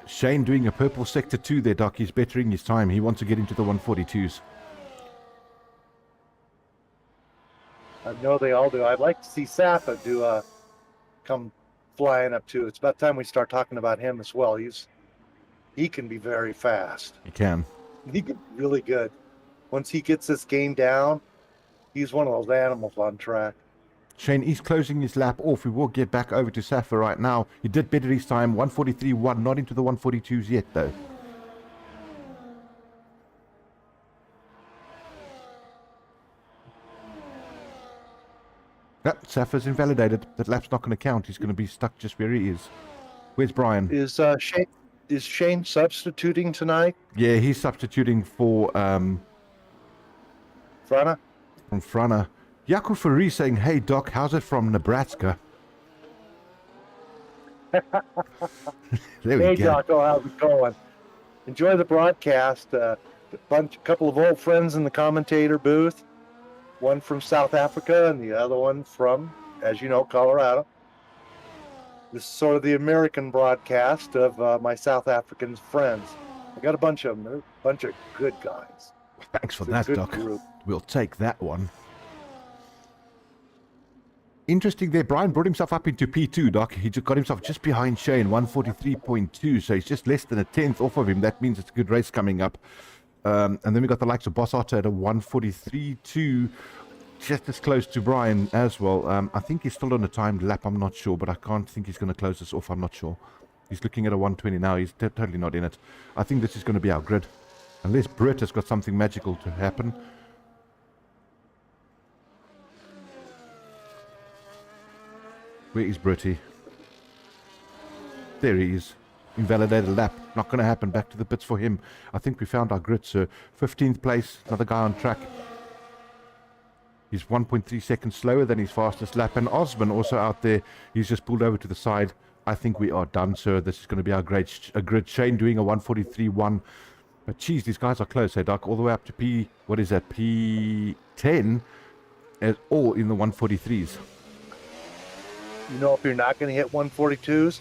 Shane doing a purple sector 2 there, Doc. He's bettering his time. He wants to get into the 142s. I know they all do. I'd like to see Safa do come flying up too. It's about time we start talking about him as well. He can be very fast. He can. He can be really good. Once he gets this game down, he's one of those animals on track. Shane is closing his lap off. We will get back over to Safa right now. He did better his time. 143.1. Not into the 142s yet, though. Yep, Safa's invalidated. That lap's not going to count. He's going to be stuck just where he is. Where's Brian? Is Shane substituting tonight? Yeah, he's substituting for Frana? From Frana. Yaku Fari saying, "Hey Doc, how's it from Nebraska?" There we Hey go. Doc, how's it going? Enjoy the broadcast. Couple of old friends in the commentator booth. One from South Africa and the other one from, as you know, Colorado. This is sort of the American broadcast of my South African friends. I got a bunch of them. They're a bunch of good guys. Thanks for It's a that, good Doc. group. We'll take that one. Interesting there. Brian brought himself up into P2, Doc. He just got himself just behind Shane, 143.2. So he's just less than a tenth off of him. That means it's a good race coming up. And then we got the likes of Boss Otto at a 143.2, just as close to Brian as well. I think he's still on a timed lap. I'm not sure, but I can't think he's going to close this off. I'm not sure. He's looking at a 120 now. He's totally not in it. I think this is going to be our grid. Unless Britt has got something magical to happen. Where is Britty? There he is. Invalidated lap. Not going to happen. Back to the pits for him. I think we found our grid, sir. 15th place. Another guy on track. He's 1.3 seconds slower than his fastest lap. And Osman also out there. He's just pulled over to the side. I think we are done, sir. This is going to be our grid. Shane doing a 143.1. But geez, these guys are close, hey, Doc. All the way up to P10. All in the 143s. You know, if you're not going to hit 142s,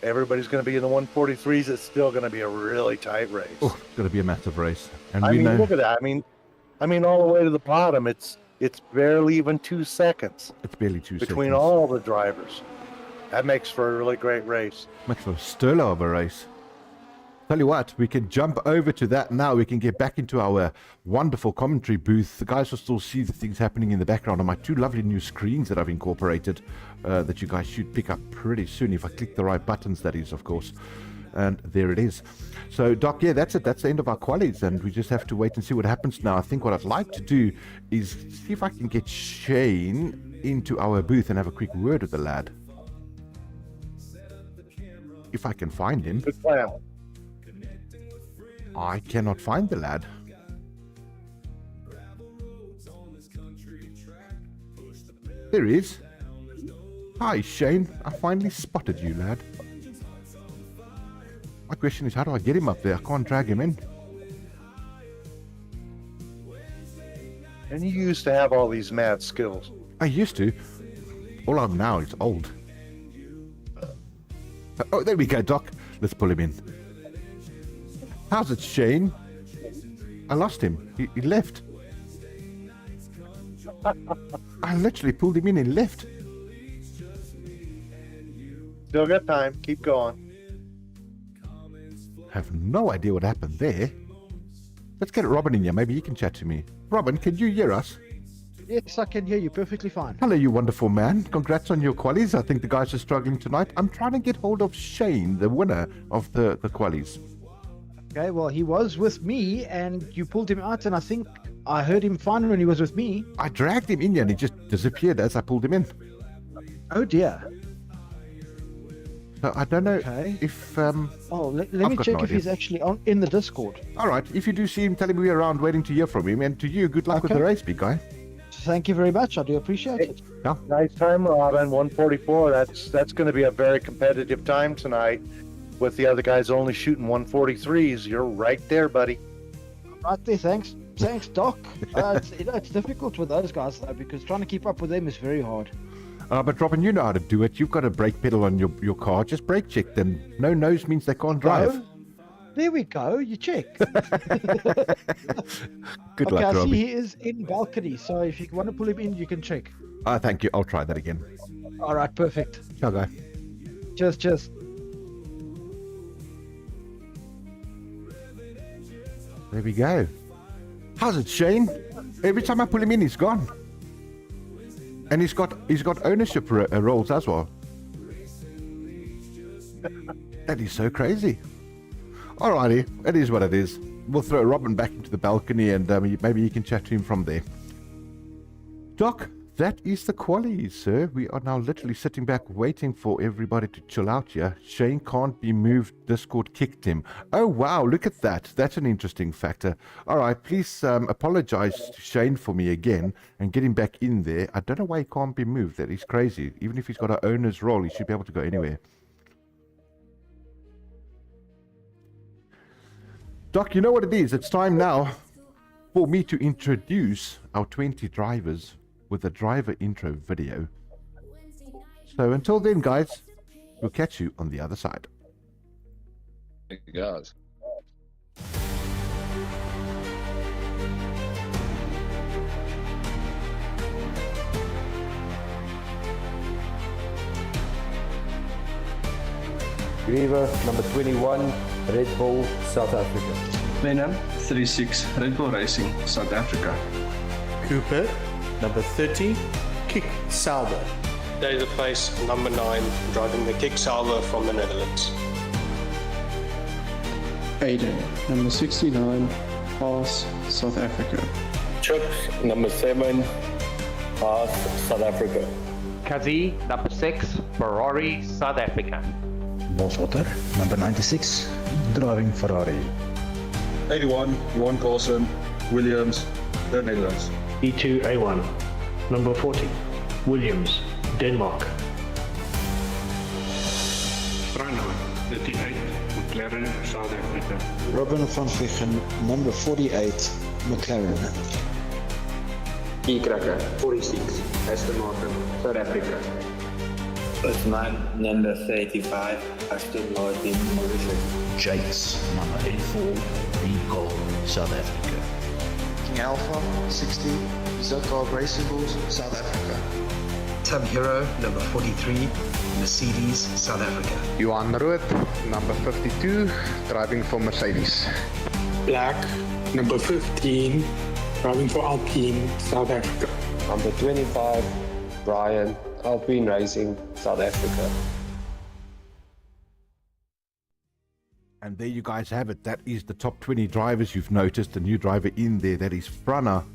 everybody's going to be in the 143s. It's still going to be a really tight race. Oh, it's going to be a massive race. And I we mean, know look at that. I mean, all the way to the bottom. It's barely even 2 seconds it's barely 2 between seconds. all the drivers. That makes for a really great race. Makes for a sterler of a race. Tell you what, we can jump over to that now. We can get back into our wonderful commentary booth. The guys will still see the things happening in the background on my two lovely new screens that I've incorporated that you guys should pick up pretty soon if I click the right buttons, that is, of course. And there it is. So, Doc, yeah, that's it. That's the end of our qualies, and we just have to wait and see what happens now. I think what I'd like to do is see if I can get Shane into our booth and have a quick word with the lad. If I can find him. Good plan. I cannot find the lad. There he is. Hi, Shane. I finally spotted you, lad. My question is, how do I get him up there? I can't drag him in. And you used to have all these mad skills. I used to. All I'm now is old. Oh, there we go, Doc. Let's pull him in. How's it, Shane? I lost him. He left. I literally pulled him in and left. Still got time. Keep going. Have no idea what happened there. Let's get Robin in here. Maybe he can chat to me. Robin, can you hear us? Yes, I can hear you perfectly fine. Hello, you wonderful man. Congrats on your qualies. I think the guys are struggling tonight. I'm trying to get hold of Shane, the winner of the qualies. Okay, well, he was with me, and you pulled him out, and I think I heard him fine when he was with me. I dragged him in here and he just disappeared as I pulled him in. Oh, dear. So I don't know Okay. if... Oh, let me I've got check no if he's idea. actually in the Discord. All right, if you do see him, tell him we're around waiting to hear from him. And to you, good luck with Okay. the race, big guy. Thank you very much. I do appreciate it. Yeah. Nice time, Robin. 144. That's going to be a very competitive time tonight. With the other guys only shooting 143s, you're right there, buddy. Right there, thanks. Thanks, Doc. It's difficult with those guys, though, because trying to keep up with them is very hard. But Robin, you know how to do it. You've got a brake pedal on your car. Just brake check them. No nose means they can't drive. Oh, there we go. You check. Good Okay, luck, I see Robbie. he is in balcony, so if you want to pull him in, you can check. Thank you. I'll try that again. All right, perfect. Ciao, guy. Cheers. There we go. How's it, Shane? Every time I pull him in, he's gone. And he's got ownership roles as well. That is so crazy. Alrighty, it is what it is. We'll throw Robin back into the balcony and maybe you can chat to him from there. Doc, that is the qualies, sir. We are now literally sitting back waiting for everybody to chill out here. Shane can't be moved. Discord kicked him. Oh, wow, look at that. That's an interesting factor. All right, please apologize to Shane for me again and get him back in there. I don't know why he can't be moved. That is crazy. Even if he's got an owner's role, he should be able to go anywhere. Doc, you know what it is? It's time now for me to introduce our 20 drivers with a driver intro video. So until then, guys, we'll catch you on the other side. There you guys. Griever, number 21, Red Bull, South Africa. Venom 36 Red Bull Racing, South Africa. Cooper, number 30, Kick Sauber. David Pace, number 9, driving the Kick Sauber from the Netherlands. Aiden, number 69, Haas, South Africa. Chips, number 7, Haas, South Africa. Kazi, number 6, Ferrari, South Africa. Boswater, number 96, driving Ferrari. 81, Johan Carlson, Williams, the Netherlands. E2A1, number 40, Williams, Denmark. Bruno, 38, McLaren, South Africa. Robin van Vliegen, number 48, McLaren. E-Cracker, 46, Aston Martin, South Africa. Usman, number 35, Aston Martin, Mauritius. Jakes, number 84, Recall, South Africa. King Alpha, 60, Zotard Racing Bulls, South Africa. Tub Hero, number 43, Mercedes, South Africa. Johan Rood, number 52, driving for Mercedes. Black, number 15, driving for Alpine, South Africa. Number 25, Brian, Alpine Racing, South Africa. And there you guys have it. That is the top 20 drivers. You've noticed a new driver in there. That is Frana.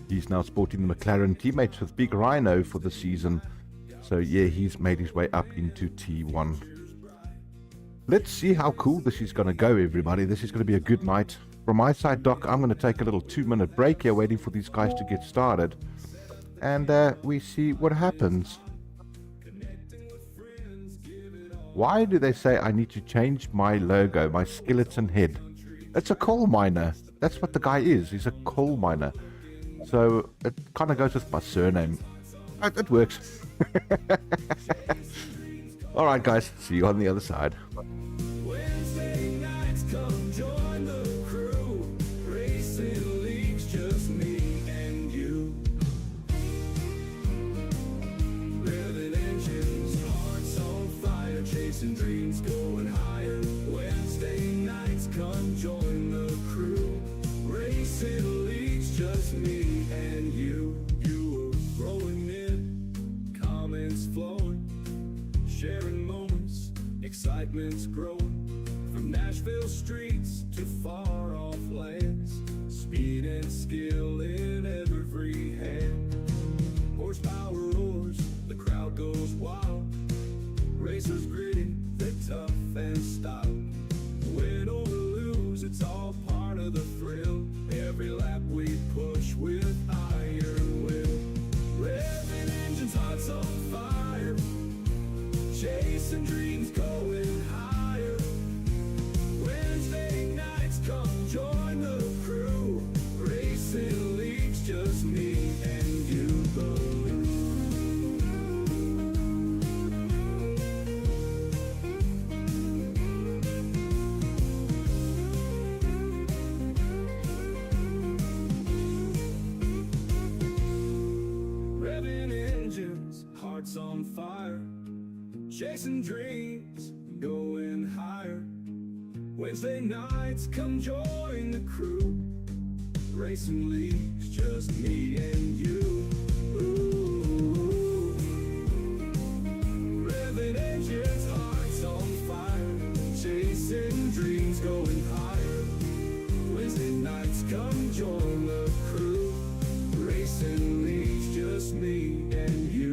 He's now sporting the McLaren, teammates with Big Rhino for the season. So yeah, he's made his way up into T1. Let's see how cool this is going to go, everybody. This is going to be a good night. From my side, Doc, I'm going to take a little 2-minute break here, waiting for these guys to get started. And we see what happens. Why do they say I need to change my logo, my skeleton head? It's a coal miner. That's what the guy is. He's a coal miner. So it kind of goes with my surname. It works. All right, guys. See you on the other side. Wednesday nights, come join the crew. Racing leagues, just me and you. Living engines, hearts on fire, chasing dreams, going higher. Wednesday nights, come join the crew. Racing leagues, just me and you. You were rolling in, comments flowing, sharing moments, excitement's growing. From Nashville streets to far off lands, speed and skill in every hand. Horsepower roars, the crowd goes wild. Racers gritty, they're tough and stout. Win or lose, it's all part of the thrill. Every lap we push with iron will. Revving engines, hearts on fire, chasing dreams, going higher. Wednesday nights, come join the crew. Racing leagues, just me and you. Revving engines, hearts on fire, chasing dreams, going higher. Wednesday nights, come join the crew. Racing leagues, just me and you. Ooh. Revving engines, hearts on fire, chasing dreams, going higher. Wednesday nights, come join the crew. Racing leagues, just me and you.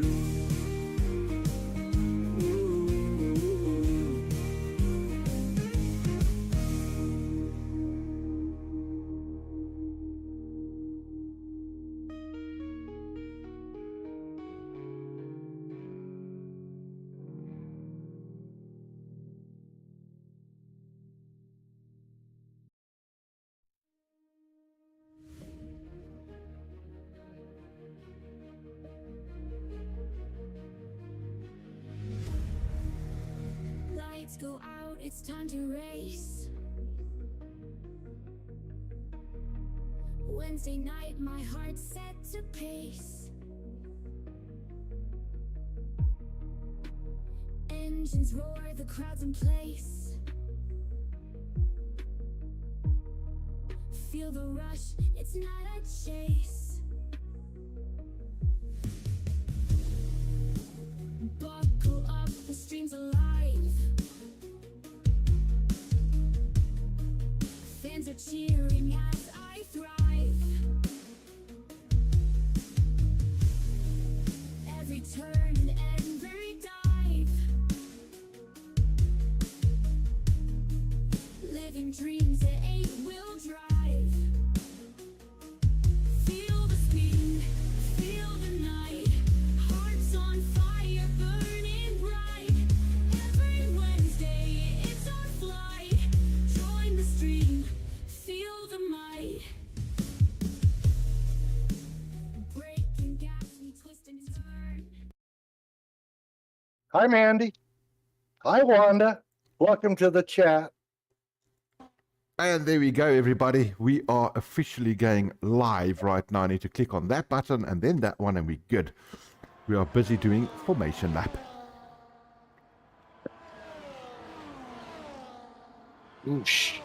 Lights go out, it's time to race. Wednesday night, my heart's set to pace. Engines roar, the crowd's in place. Feel the rush, it's not a chase. Buckle up, the stream's alive. Fans are cheering as I thrive. Every turn and every dive. Living dreams at 8-wheel drive. Feel the speed, feel the night. Hearts on fire, burning bright. Every Wednesday, it's our flight. Join the stream, feel the might. Breaking gas, we twist and turn. Hi, Mandy. Hi, Wanda. Welcome to the chat. And there we go, everybody. We are officially going live right now. I need to click on that button and then that one, and we're good. We are busy doing formation lap. Oosh.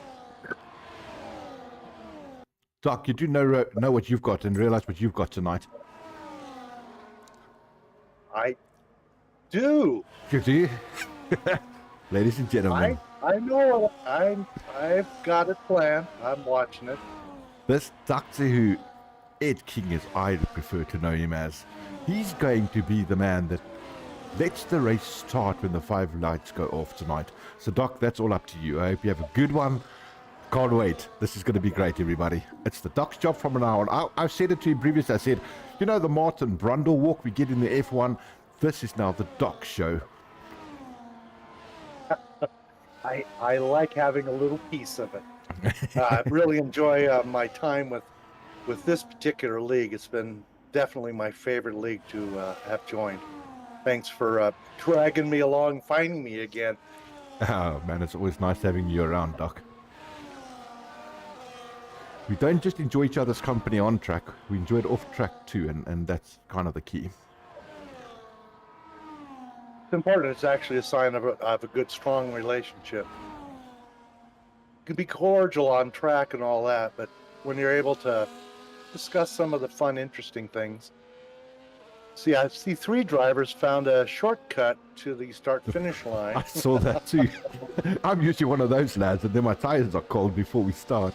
Doc, you do know what you've got and realize what you've got tonight. I do. Do you? Ladies and gentlemen. I know. I've got it planned. I'm watching it. This Doctor Who, Ed King, as I prefer to know him as, he's going to be the man that lets the race start when the 5 lights go off tonight. So, Doc, that's all up to you. I hope you have a good one. Can't wait. This is going to be great, everybody. It's the Doc's job from now on. I've said it to you previously. I said, you know, the Martin Brundle walk we get in the F1, this is now the Doc show. I like having a little piece of it. I really enjoy my time with this particular league. It's been definitely my favorite league to have joined. Thanks for dragging me along, finding me again. Oh, man, it's always nice having you around, Doc. We don't just enjoy each other's company on track, we enjoy it off track too, and that's kind of the key. It's important. It's actually a sign of a good, strong relationship. You can be cordial on track and all that, but when you're able to discuss some of the fun, interesting things. See, I see 3 drivers found a shortcut to the start-finish line. I saw that too. I'm usually one of those lads, and then my tires are cold before we start.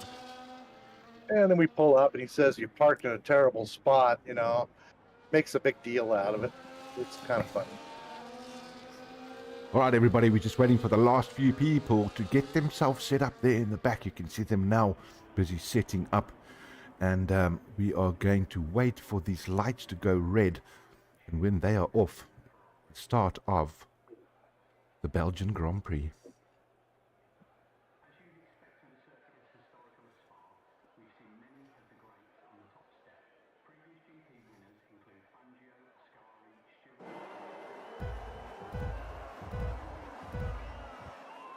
And then we pull up, and he says, "You parked in a terrible spot," you know. Makes a big deal out of it. It's kind of funny. All right, everybody, we're just waiting for the last few people to get themselves set up there in the back. You can see them now busy setting up. And we are going to wait for these lights to go red. And when they are off, the start of the Belgian Grand Prix.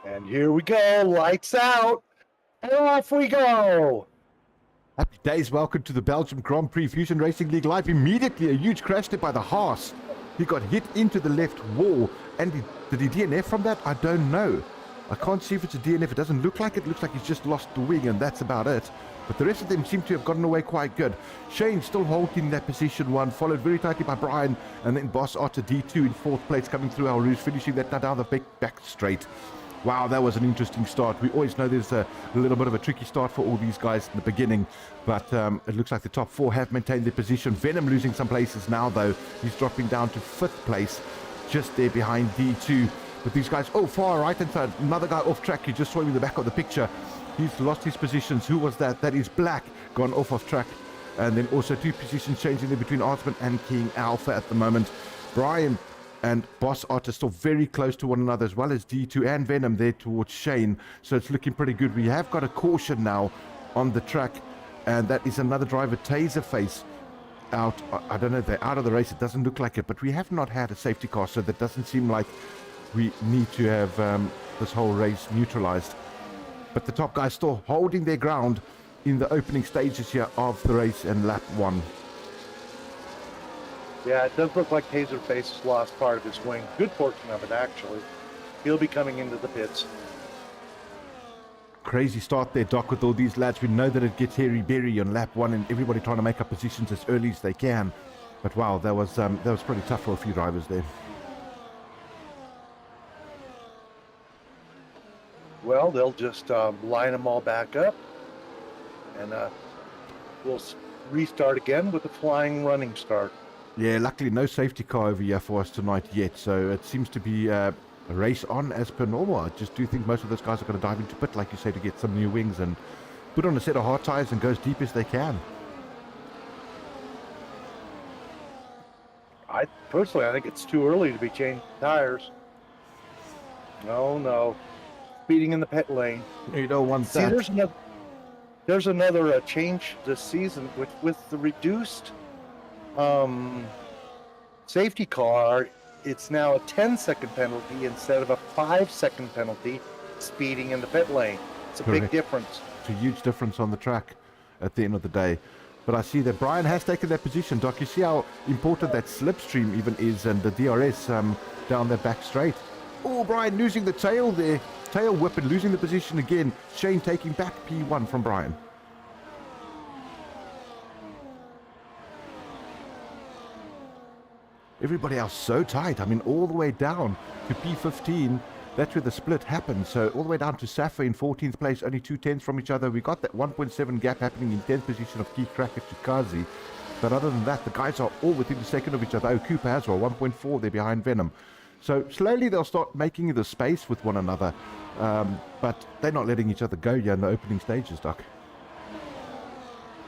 And here we go, lights out, and off we go. Happy days, welcome to the Belgium Grand Prix Fusion Racing League Live. Immediately a huge crash there by the Haas. He got hit into the left wall, and did he DNF from that? I don't know. I can't see if it's a DNF. It doesn't look like it. Looks like he's just lost the wing, and that's about it. But the rest of them seem to have gotten away quite good. Shane still holding that position 1, followed very tightly by Brian, and then Boss Otter D2 in 4th place coming through our roofs, finishing that down the back straight. Wow, that was an interesting start. We always know there's a little bit of a tricky start for all these guys in the beginning, but it looks like the top 4 have maintained their position. Venom losing some places now, though. He's dropping down to 5th place, just there behind D2. But these guys, oh, far right hand side, another guy off track. You just saw him in the back of the picture. He's lost his positions. Who was that? That is Black, gone off track. And then also 2 positions changing there between Artsman and King Alpha at the moment. Brian and Boss Otter still very close to one another, as well as D2 and Venom there towards Shane. So it's looking pretty good. We have got a caution now on the track, and that is another driver, Taserface, out. I don't know if they're out of the race. It doesn't look like it, but we have not had a safety car, so that doesn't seem like we need to have this whole race neutralized. But the top guys still holding their ground in the opening stages here of the race and lap 1. Yeah, it does look like Taserface has lost part of his wing. Good portion of it, actually. He'll be coming into the pits. Crazy start there, Doc, with all these lads. We know that it gets hairy-berry on lap 1 and everybody trying to make up positions as early as they can. But wow, that was pretty tough for a few drivers there. Well, they'll just line them all back up, and we'll restart again with a flying running start. Yeah, luckily no safety car over here for us tonight yet, so it seems to be a race on as per normal. I just do think most of those guys are going to dive into pit, like you say, to get some new wings and put on a set of hard tires and go as deep as they can. I think it's too early to be changing tires. No. Speeding in the pit lane. You don't want that. There's another change this season with the reduced safety car. It's now a 10-second penalty instead of a 5-second penalty speeding in the pit lane. It's a big difference. It's a huge difference on the track at the end of the day. But I see that Brian has taken that position. Doc, you see how important that slipstream even is, and the DRS down that back straight. Oh, Brian losing the tail there. Tail whip and losing the position again. Shane taking back P1 from Brian. Everybody else so tight. I mean, all the way down to P15. That's where the split happened. So all the way down to Safa in 14th place, only 2/10 from each other. We got that 1.7 gap happening in 10th position of Keith Cracker to Kazi. But other than that, the guys are all within a second of each other. Oh, Cooper as well, 1.4 there behind Venom. So slowly they'll start making the space with one another. But they're not letting each other go yet in the opening stages, Doc.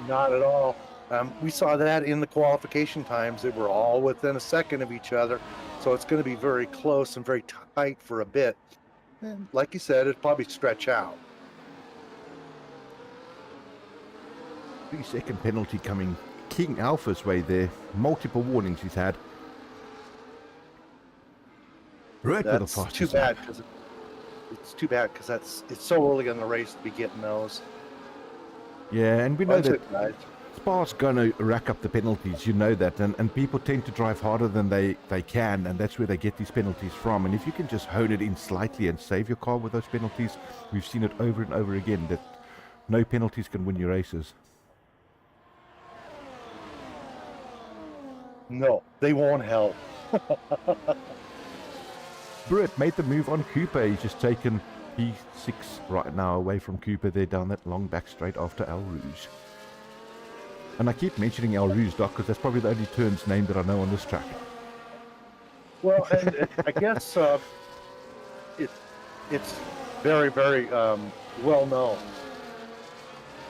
Not at all. We saw that in the qualification times. They were all within a second of each other. So it's going to be very close and very tight for a bit. And like you said, it'll probably stretch out. 3-second penalty coming King Alpha's way there. Multiple warnings he's had. Right with the That's fastest too bad lap. because it's too bad because it's so early in the race to be getting those. Yeah, and we know Bunch that of guys. Spa's going to rack up the penalties, you know that, and people tend to drive harder than they can, and that's where they get these penalties from. And if you can just hone it in slightly and save your car with those penalties, we've seen it over and over again, that no penalties can win your races. No, they won't help. Britt made the move on Cooper. He's just taken P6 right now away from Cooper there down that long back straight after El Rouge. And I keep mentioning El Rouge, Doc, because that's probably the only turn's name that I know on this track. Well, and I guess it's very, very well known.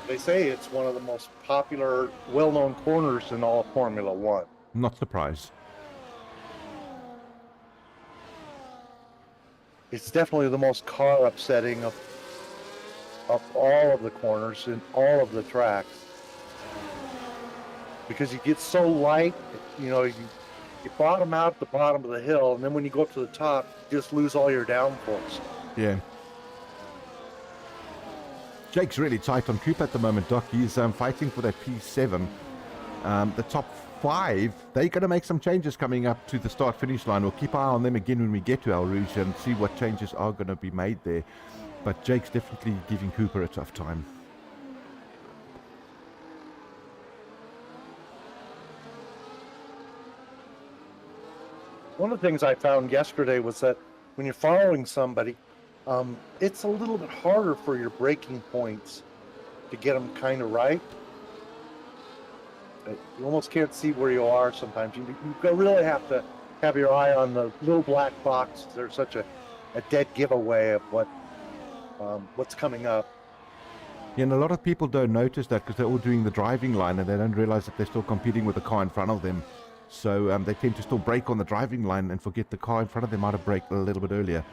They say it's one of the most popular, well-known corners in all of Formula One. Not surprised. It's definitely the most car upsetting of all of the corners in all of the tracks. Because you get so light, you know, you bottom out at the bottom of the hill, and then when you go up to the top, you just lose all your downforce. Yeah. Jake's really tight on Cooper at the moment, Doc. He's fighting for that P7. The top 5, they're going to make some changes coming up to the start-finish line. We'll keep an eye on them again when we get to El Rouge and see what changes are going to be made there. But Jake's definitely giving Cooper a tough time. One of the things I found yesterday was that when you're following somebody, it's a little bit harder for your braking points to get them kind of right. You almost can't see where you are sometimes. You really have to have your eye on the little black box. There's such a dead giveaway of what's coming up. Yeah, and a lot of people don't notice that because they're all doing the driving line and they don't realize that they're still competing with the car in front of them. So they tend to still brake on the driving line and forget the car in front of them might have braked a little bit earlier.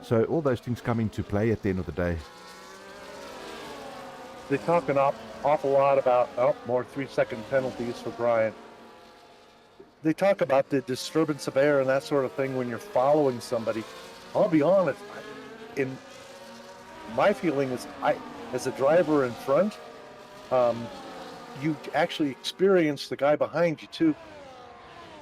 So all those things come into play at the end of the day. They talk an awful lot about more 3-second penalties for Brian. They talk about the disturbance of air and that sort of thing when you're following somebody. I'll be honest, in my feeling is, as a driver in front, you actually experience the guy behind you too.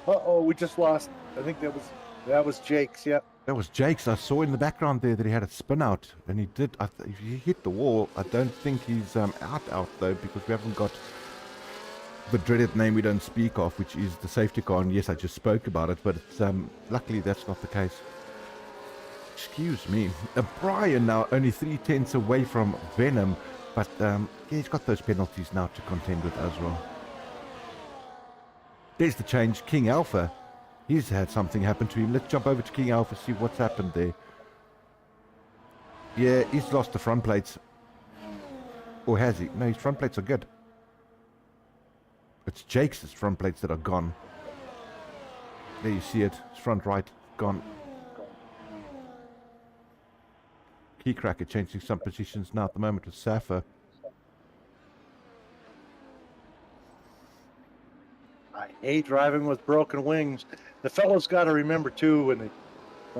Uh-oh, we just lost. I think that was Jake's. Yeah. That was Jake's. I saw in the background there that he had a spin out, and he did. If he hit the wall, I don't think he's out though, because we haven't got the dreaded name we don't speak of, which is the safety car. And yes, I just spoke about it, but it's, luckily that's not the case. Excuse me. Brian now only 3/10 away from Venom, but yeah, he's got those penalties now to contend with as well. There's the change. King Alpha. He's had something happen to him. Let's jump over to King Alpha, see what's happened there. Yeah, he's lost the front plates. Or has he? No, his front plates are good. It's Jake's front plates that are gone. There you see it. His front right, gone. Key Cracker changing some positions now at the moment with Safa. I hate driving with broken wings. The fellows got to remember too, when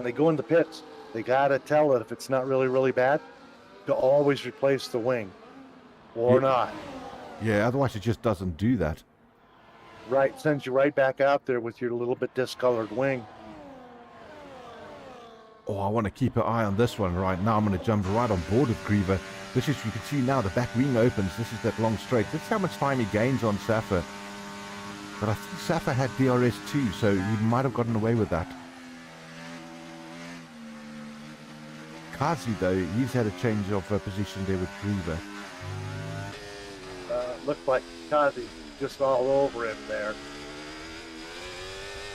they go into pits, they got to tell it if it's not really, really bad, to always replace the wing or not. Yeah, otherwise it just doesn't do that. Right, sends you right back out there with your little bit discolored wing. Oh, I want to keep an eye on this one right now. I'm going to jump right on board with Griever. This is, you can see now, the back wing opens. This is that long straight. That's how much time he gains on Safa. But I think Safa had DRS too, so he might have gotten away with that. Kazi, though, he's had a change of position there with Griever. Looked like Kazi just all over him there.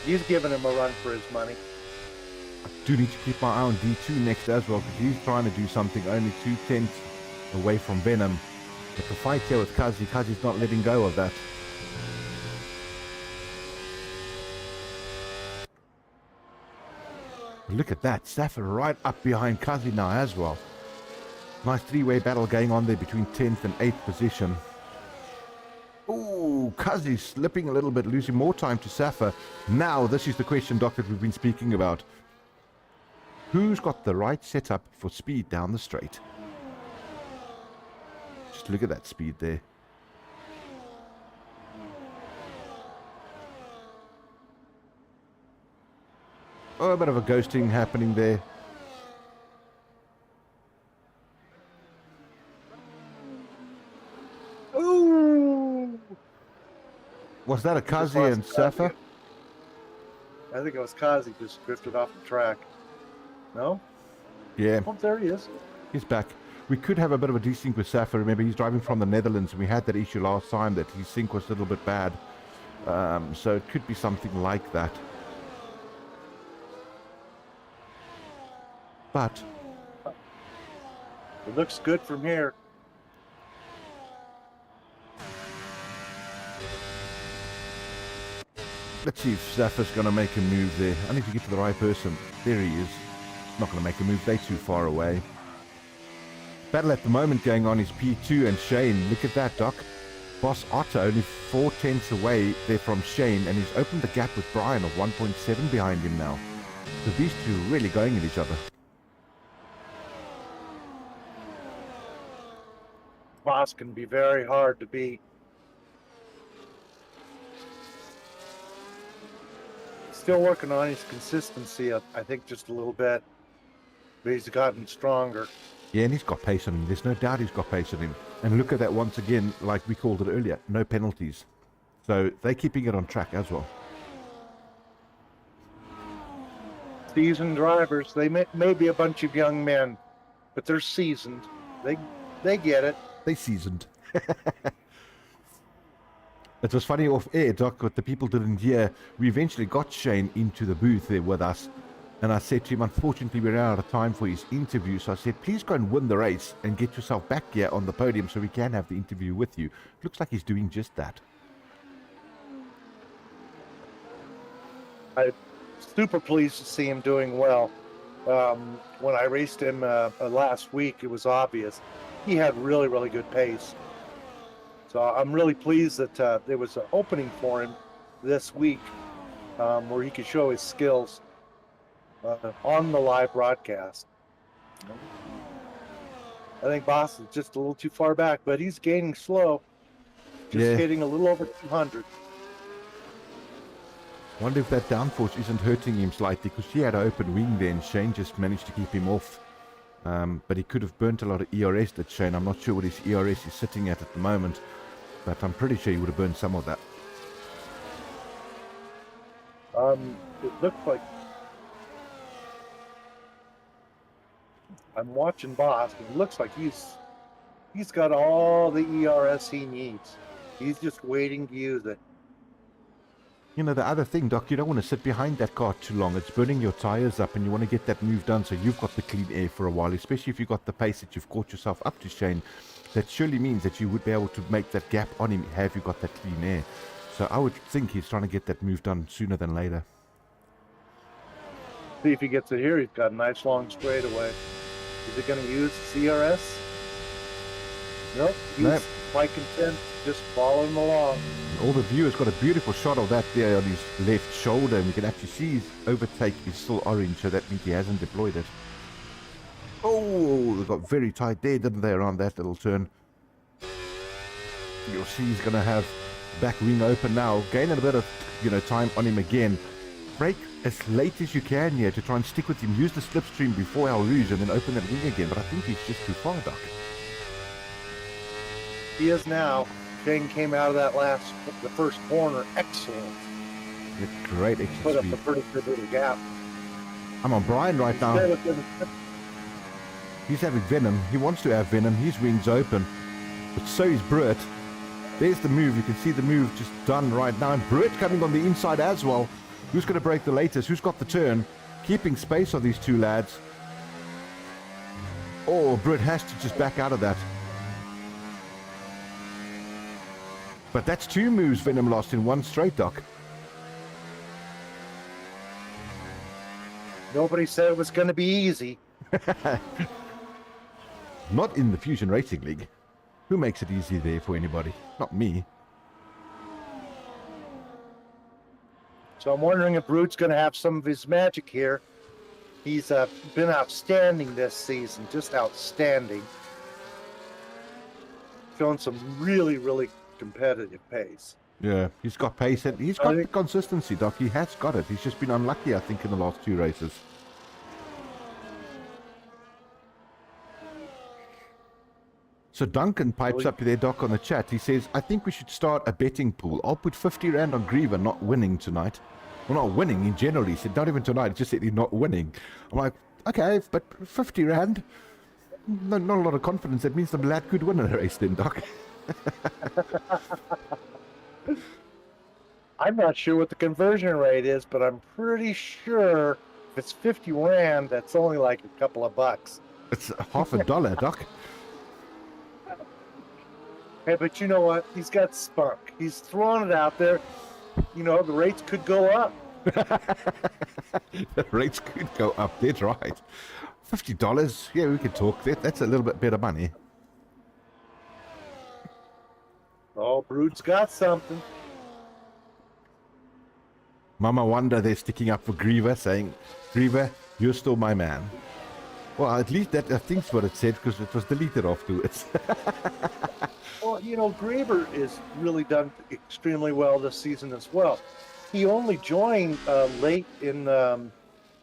He's giving him a run for his money. I do need to keep my eye on D2 next as well, because he's trying to do something only 2/10 away from Venom. But the fight here with Kazi, Kazi's not letting go of that. Look at that, Safa right up behind Kazi now as well. Nice three-way battle going on there between 10th and 8th position. Ooh, Kazi slipping a little bit, losing more time to Safa. Now, this is the question, Doc, that we've been speaking about. Who's got the right setup for speed down the straight? Just look at that speed there. Oh, a bit of a ghosting happening there. Ooh! Was that a Kazi and Safa? I think it was Kazi just drifted off the track. No? Yeah. Oh, there he is. He's back. We could have a bit of a desync with Safa. Remember, he's driving from the Netherlands, and we had that issue last time that his sync was a little bit bad. So it could be something like that. But it looks good from here. Let's see if Safa's going to make a move there. I need to get to the right person. There he is. Not going to make a move. They're too far away. Battle at the moment going on is P2 and Shane. Look at that, Doc. Boss Otto only 4/10 away there from Shane, and he's opened the gap with Brian of 1.7 behind him now. So these two are really going at each other. Boss can be very hard to beat. Still working on his consistency, I think, just a little bit. But he's gotten stronger. Yeah, and he's got pace on him. There's no doubt he's got pace on him. And look at that once again, like we called it earlier, no penalties. So they're keeping it on track as well. Seasoned drivers, they may be a bunch of young men, but they're seasoned. They get it. They seasoned. It was funny off air, Doc, what the people didn't hear. We eventually got Shane into the booth there with us. And I said to him, unfortunately, we're out of time for his interview. So I said, please go and win the race and get yourself back here on the podium so we can have the interview with you. Looks like he's doing just that. I'm super pleased to see him doing well. When I raced him last week, it was obvious. He had really, really good pace. So I'm really pleased that there was an opening for him this week where he could show his skills on the live broadcast. I think Boss is just a little too far back, but he's gaining slow. Just hitting a little over 200. Wonder if that downforce isn't hurting him slightly, because he had an open wing there and Shane just managed to keep him off. But he could have burnt a lot of ERS, that Shane. I'm not sure what his ERS is sitting at the moment, but I'm pretty sure he would have burned some of that. It looks like I'm watching Boss, and it looks like he's got all the ERS he needs. He's just waiting to use it. You know, the other thing, Doc, you don't want to sit behind that car too long. It's burning your tires up, and you want to get that move done so you've got the clean air for a while, especially if you've got the pace that you've caught yourself up to, Shane. That surely means that you would be able to make that gap on him, have you got that clean air. So I would think he's trying to get that move done sooner than later. See if he gets it here. He's got a nice long straightaway. Is he going to use CRS? Nope. He's quite content, just following along. All the viewers got a beautiful shot of that there on his left shoulder, and we can actually see his overtake is still orange, so that means he hasn't deployed it. Oh, they got very tight there, didn't they, around that little turn? You'll see he's going to have back wing open now. Gaining a bit of, time on him again. Brake as late as you can here to try and stick with him. Use the slipstream before El Rouge and then open that wing again. But I think he's just too far, Doc. He is now. Shane came out of that the first corner. Excellent. With great exit Put up speed. a pretty good little gap. I'm on Brian right now. He's having Venom. He wants to have Venom. His wing's open. But so is Brett. There's the move. You can see the move just done right now. And Brett coming on the inside as well. Who's going to break the latest? Who's got the turn? Keeping space on these two lads. Oh, Brett has to just back out of that. But that's two moves Venom lost in one straight, Doc. Nobody said it was going to be easy. Not in the Fusion Racing League. Who makes it easy there for anybody? Not me. So I'm wondering if Brute's going to have some of his magic here. He's been outstanding this season, just outstanding. Showing some really, really competitive pace. Yeah, he's got pace and he's got the consistency, Doc. He has got it. He's just been unlucky, I think, in the last two races. So Duncan pipes up there, Doc, on the chat. He says, I think we should start a betting pool. I'll put 50 Rand on Griever not winning tonight. Well, not winning in general. He said, not even tonight. He just said he's not winning. I'm like, okay, but 50 Rand? Not a lot of confidence. That means the lad could win a race then, Doc. I'm not sure what the conversion rate is, but I'm pretty sure if it's 50 Rand, that's only like a couple of bucks. It's $50, Doc. Hey, but you know what? He's got spunk. He's throwing it out there. The rates could go up. The rates could go up. That's right. $50. Yeah, we could talk. That's a little bit better money. Oh, Brute's got something. Mama Wonder, they're sticking up for Griever, saying, Griever, you're still my man. Well, at least that I think's what it said, because it was deleted afterwards. Well, Griever is really done extremely well this season as well. He only joined late in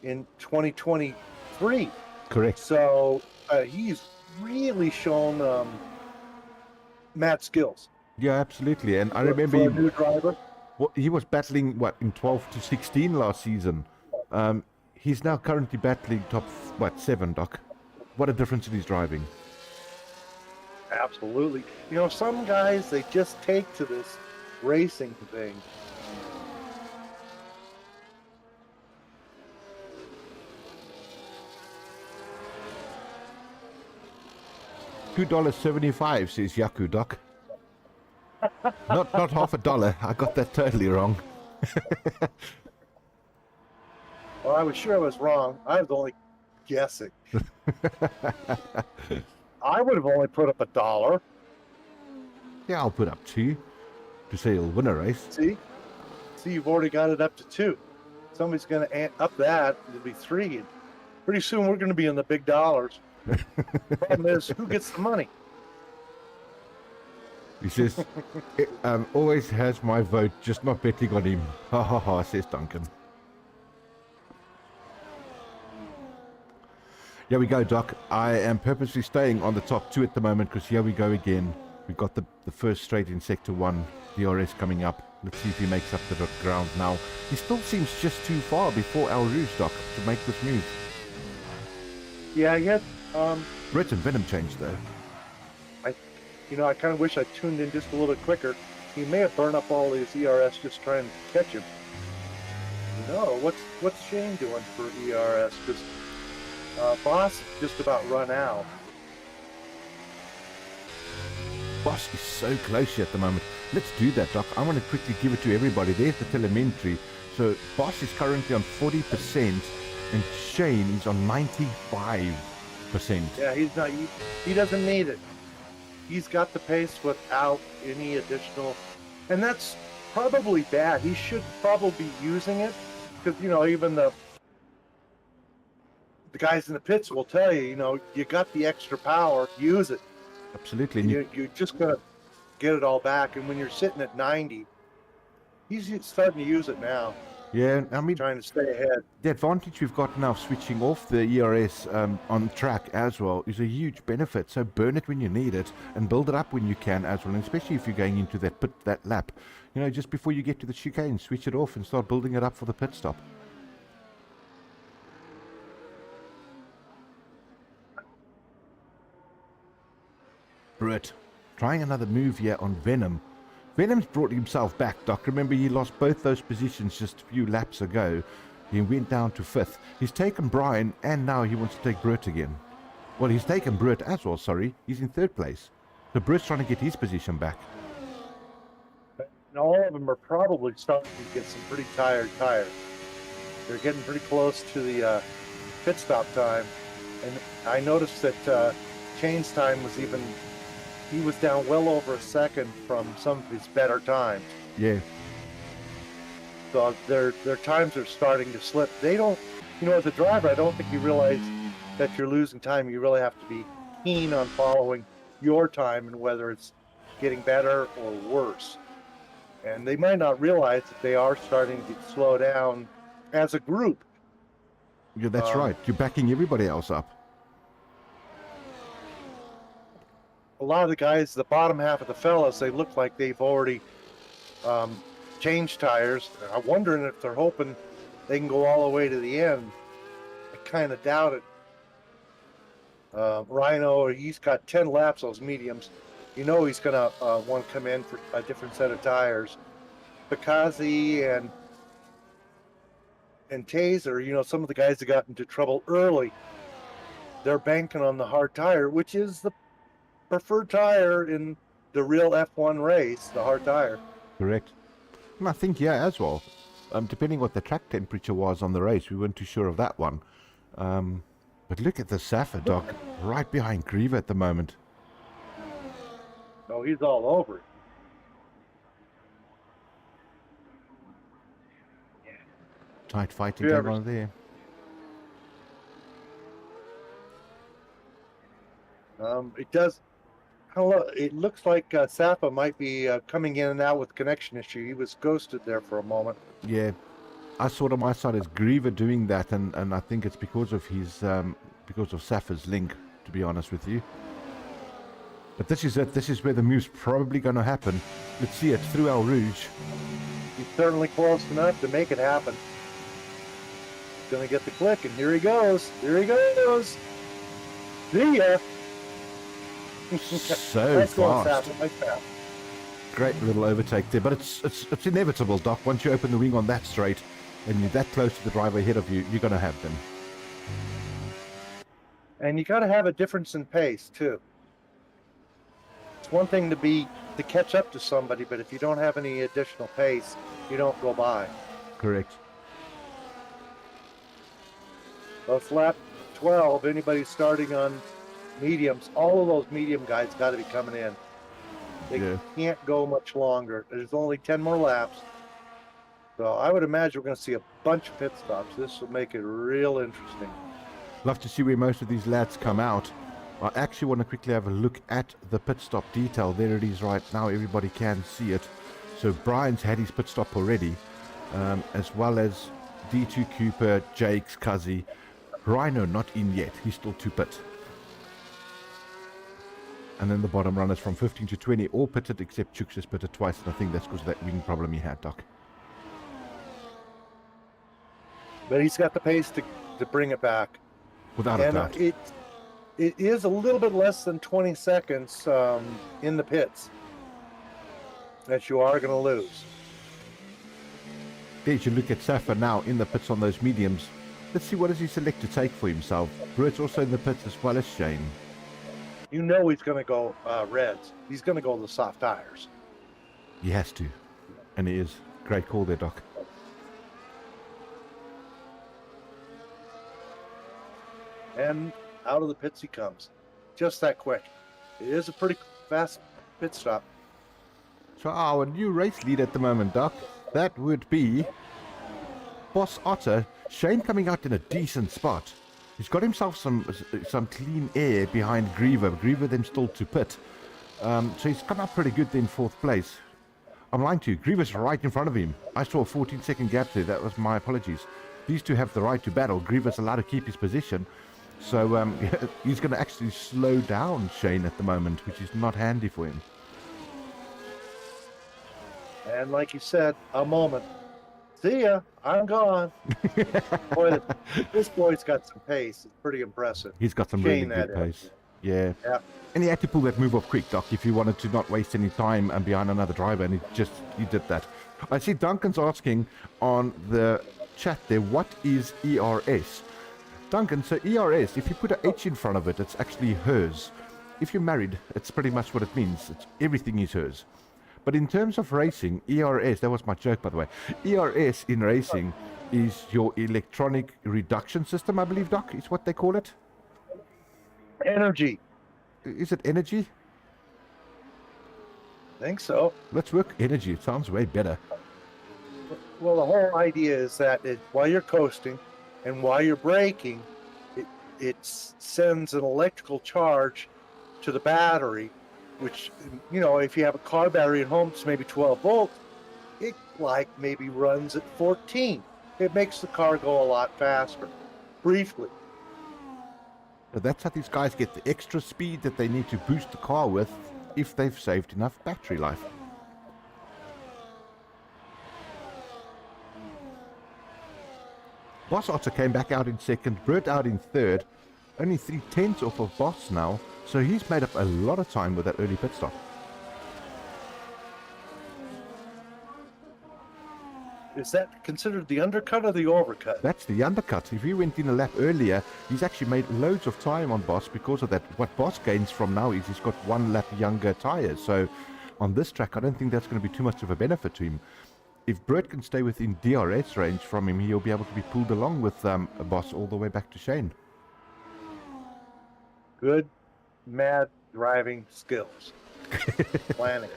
2023. Correct. So he's really shown mad skills. Yeah, absolutely. And I remember for a new driver. He was battling, in 12 to 16 last season. He's now currently battling top, 7, Doc. What a difference in his driving. Absolutely. Some guys, they just take to this racing thing. $2.75, says Yaku, Doc. not $50. I got that totally wrong. Well, I was sure I was wrong. I was only guessing. I would have only put up $1. Yeah, I'll put up 2 to say he'll win a race. See, you've already got it up to 2. Somebody's going to up that. It'll be 3. And pretty soon we're going to be in the big dollars. Problem is, who gets the money? He says, always has my vote, just not betting on him. Ha ha ha, says Duncan. Here we go, Doc. I am purposely staying on the top 2 at the moment because here we go again. We've got the first straight in Sector 1, DRS coming up. Let's see if he makes up the ground now. He still seems just too far before El Rouge, Doc, to make this move. Yeah, I guess. Brett and Venom changed, though. I kind of wish I tuned in just a little quicker. He may have burned up all his ERS just trying to catch him. No, what's Shane doing for ERS? Because Boss just about run out. Boss is so close here at the moment. Let's do that, Doc. I want to quickly give it to everybody. There's the telemetry. So Boss is currently on 40% and Shane is on 95%. Yeah, he's not. He doesn't need it. He's got the pace without any additional, and that's probably bad. He should probably be using it because even the guys in the pits will tell you, you got the extra power, use it. Absolutely. You just gotta get it all back. And when you're sitting at 90, he's starting to use it now. Yeah, I mean, trying to stay ahead. The advantage we've got now of switching off the ERS on track as well is a huge benefit. So burn it when you need it and build it up when you can as well, and especially if you're going into that lap. You know, just before you get to the chicane, switch it off and start building it up for the pit stop. Brett, trying another move here on Venom. Venom's brought himself back, Doc. Remember, he lost both those positions just a few laps ago. He went down to 5th. He's taken Brian, and now he wants to take Brett again. Well, he's taken Brett as well, sorry. He's in 3rd place. So Brett's trying to get his position back. And all of them are probably starting to get some pretty tired tires. They're getting pretty close to the pit stop time. And I noticed that Chain's time was even... He was down well over a second from some of his better times. Yeah. So their times are starting to slip. They don't, you know, as a driver, I don't think you realize that you're losing time. You really have to be keen on following your time and whether it's getting better or worse. And they might not realize that they are starting to slow down as a group. Yeah, that's right. You're backing everybody else up. A lot of the guys, the bottom half of the fellas, they look like they've already changed tires. I'm wondering if they're hoping they can go all the way to the end. I kind of doubt it. Rhino, he's got 10 laps, those mediums. You know he's going to want to come in for a different set of tires. Pikazi and Taser, you know, some of the guys that got into trouble early, they're banking on the hard tire, which is the preferred tire in the real F1 race, the hard tire. Correct. And I think, yeah, as well. Depending what the track temperature was on the race, we weren't too sure of that one. But look at the Safa, Doc, right behind Griever at the moment. No, he's all over it. Tight fighting going on there. It looks like Safa might be coming in and out with connection issue. He was ghosted there for a moment. Yeah, I saw it on my side as Griever doing that, and I think it's because of his because of Safa's link, to be honest with you. But this is it. This is where the move's probably going to happen. Let's see it through El Rouge. He's certainly close enough to make it happen. He's going to get the click, and here he goes. Here he goes. See ya. So fast. Great little overtake there, but it's inevitable, Doc. Once you open the wing on that straight and you're that close to the driver ahead of you, you're going to have them. And you got to have a difference in pace too. It's one thing to catch up to somebody, but if you don't have any additional pace, you don't go by. Correct. So it's lap 12. Anybody starting on mediums, all of those medium guys got to be coming in. They can't go much longer. There's only 10 more laps. So I would imagine we're going to see a bunch of pit stops. This will make it real interesting. Love to see where most of these lads come out. I actually want to quickly have a look at the pit stop detail. There it is right now. Everybody can see it. So Brian's had his pit stop already, as well as D2 Cooper, Jakes, Cuzzy. Rhino not in yet. He's still to pit. And then the bottom runners from 15 to 20 all pitted, except Chooks has pitted twice, and I think that's because of that wing problem he had, Doc. But he's got the pace to bring it back. Without a doubt. It is a little bit less than 20 seconds in the pits that you are going to lose. As you look at Safa now in the pits on those mediums, let's see what does he select to take for himself. Brett's also in the pits as well as Shane. You know he's going to go reds. He's going to go the soft tires. He has to. And he is. Great call there, Doc. And out of the pits he comes. Just that quick. It is a pretty fast pit stop. So our new race lead at the moment, Doc, that would be Boss Otter. Shane coming out in a decent spot. He's got himself some clean air behind Griever. Griever then still to pit. So he's come up pretty good in 4th place. I'm lying to you. Grievous right in front of him. I saw a 14-second gap there. That was my apologies. These two have the right to battle. Grievous allowed to keep his position. So he's going to actually slow down Shane at the moment, which is not handy for him. And like you said, a moment. See ya, I'm gone. Boy, this boy's got some pace. It's pretty impressive. He's got some Shane, really good that pace. Yeah. Yeah. And he had to pull that move off quick, Doc, if he wanted to not waste any time and behind another driver, and he did that. I see Duncan's asking on the chat there, what is ERS? Duncan, so ERS, if you put an H in front of it, it's actually hers. If you're married, it's pretty much what it means. Everything is hers. But in terms of racing, ERS, that was my joke, by the way. ERS in racing is your electronic reduction system, I believe, Doc, is what they call it. Energy. Is it energy? I think so. Let's work energy. It sounds way better. Well, the whole idea is that while you're coasting and while you're braking, it sends an electrical charge to the battery, which, you know, if you have a car battery at home, it's maybe 12 volts, it like maybe runs at 14. It makes the car go a lot faster, briefly. But that's how these guys get the extra speed that they need to boost the car with if they've saved enough battery life. Boss Otter came back out in 2nd, Bert out in 3rd, only 3/10 off of Boss now, so he's made up a lot of time with that early pit stop. Is that considered the undercut or the overcut? That's the undercut. If he went in a lap earlier, he's actually made loads of time on Boss because of that. What Boss gains from now is he's got 1 lap younger tyres. So on this track, I don't think that's going to be too much of a benefit to him. If Bert can stay within DRS range from him, he'll be able to be pulled along with Boss all the way back to Shane. Good, mad driving skills. Planning.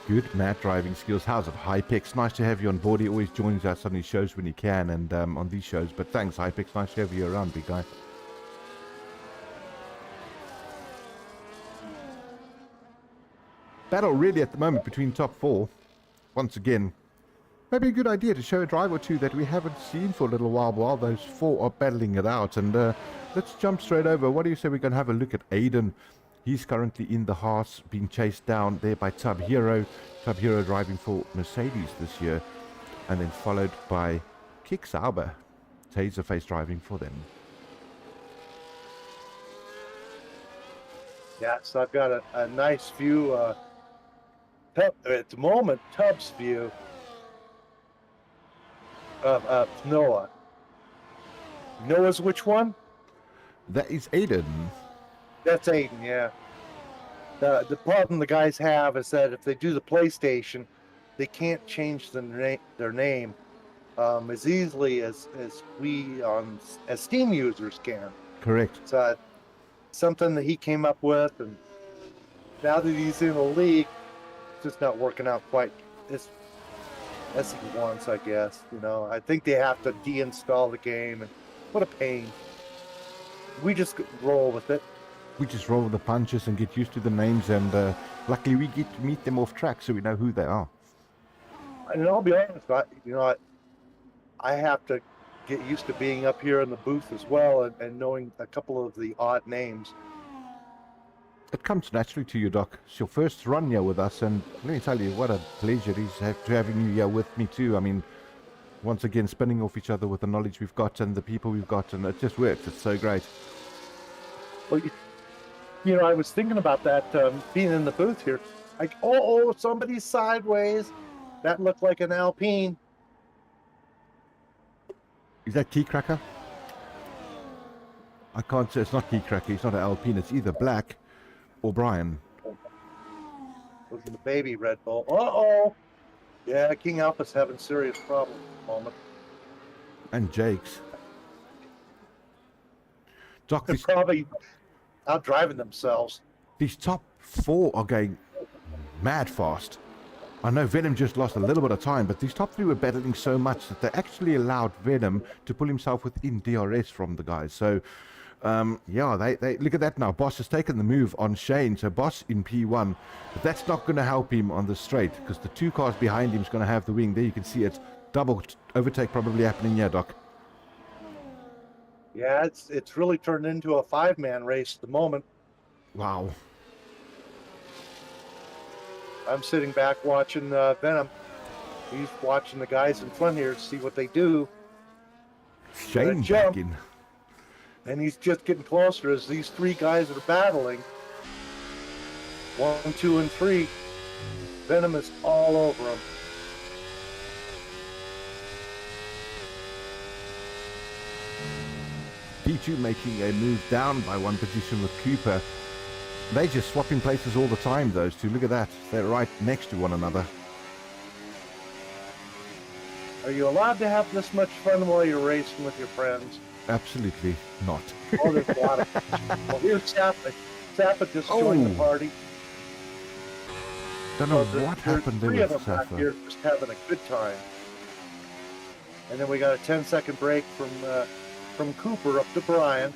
Good mad driving skills. How's it, Hypex? Nice to have you on board. He always joins us on his shows when he can and on these shows. But thanks, Hypex. Nice to have you around, big guy. Battle really at the moment between top 4. Once again, maybe a good idea to show a drive or two that we haven't seen for a little while those 4 are battling it out. And let's jump straight over. What do you say we're going to have a look at Aiden? He's currently in the Haas, being chased down there by Tub Hero. Tub Hero driving for Mercedes this year. And then followed by Kick Sauber. Taserface driving for them. Yeah, so I've got a nice view. At the moment, Tub's view of Noah. Noah's which one? That is Aiden. That's Aiden, yeah. The problem the guys have is that if they do the PlayStation, they can't change their name as easily as we as Steam users can. Correct. So something that he came up with, and now that he's in the league, it's just not working out quite as he wants, I guess. You know, I think they have to deinstall the game, and what a pain. We just roll with it. We just roll the punches and get used to the names, and luckily we get to meet them off track so we know who they are. And I'll be honest, I have to get used to being up here in the booth as well and knowing a couple of the odd names. It comes naturally to you, Doc. It's your first run here with us, and let me tell you, what a pleasure it is to having you here with me too. I mean, once again, spinning off each other with the knowledge we've got and the people we've got, and it just works. It's so great. Well, you know, I was thinking about that, being in the booth here. Like, oh, somebody's sideways. That looked like an Alpine. Is that Key Cracker? I can't say. It's not Key Cracker. It's not an Alpine. It's either Black or Brian. Looking the baby Red Bull. Uh-oh. Yeah, King Alpha's having serious problems at the moment. And Jake's. Doc, They're probably out driving themselves. These top 4 are going mad fast. I know Venom just lost a little bit of time, but these top 3 were battling so much that they actually allowed Venom to pull himself within DRS from the guys. So Yeah, they look at that now. Boss has taken the move on Shane, so Boss in P1, but that's not going to help him on the straight because the 2 cars behind him is going to have the wing. There you can see it. Double overtake probably happening here, Doc. Yeah, it's really turned into a 5-man race at the moment. Wow. I'm sitting back watching Venom. He's watching the guys in front here to see what they do. Shane back in. And he's just getting closer as these 3 guys are battling. 1, 2, and 3. Venom is all over him. P2 making a move down by 1 position with Cooper. They're just swapping places all the time, those 2. Look at that. They're right next to one another. Are you allowed to have this much fun while you're racing with your friends? Absolutely not. Oh, there's a lot of Well, here's Sappa. Sappa just joined the party. Don't know what happened there with Sappa. 3 of them back here just having a good time. And then we got a 10-second break from Cooper up to Brian.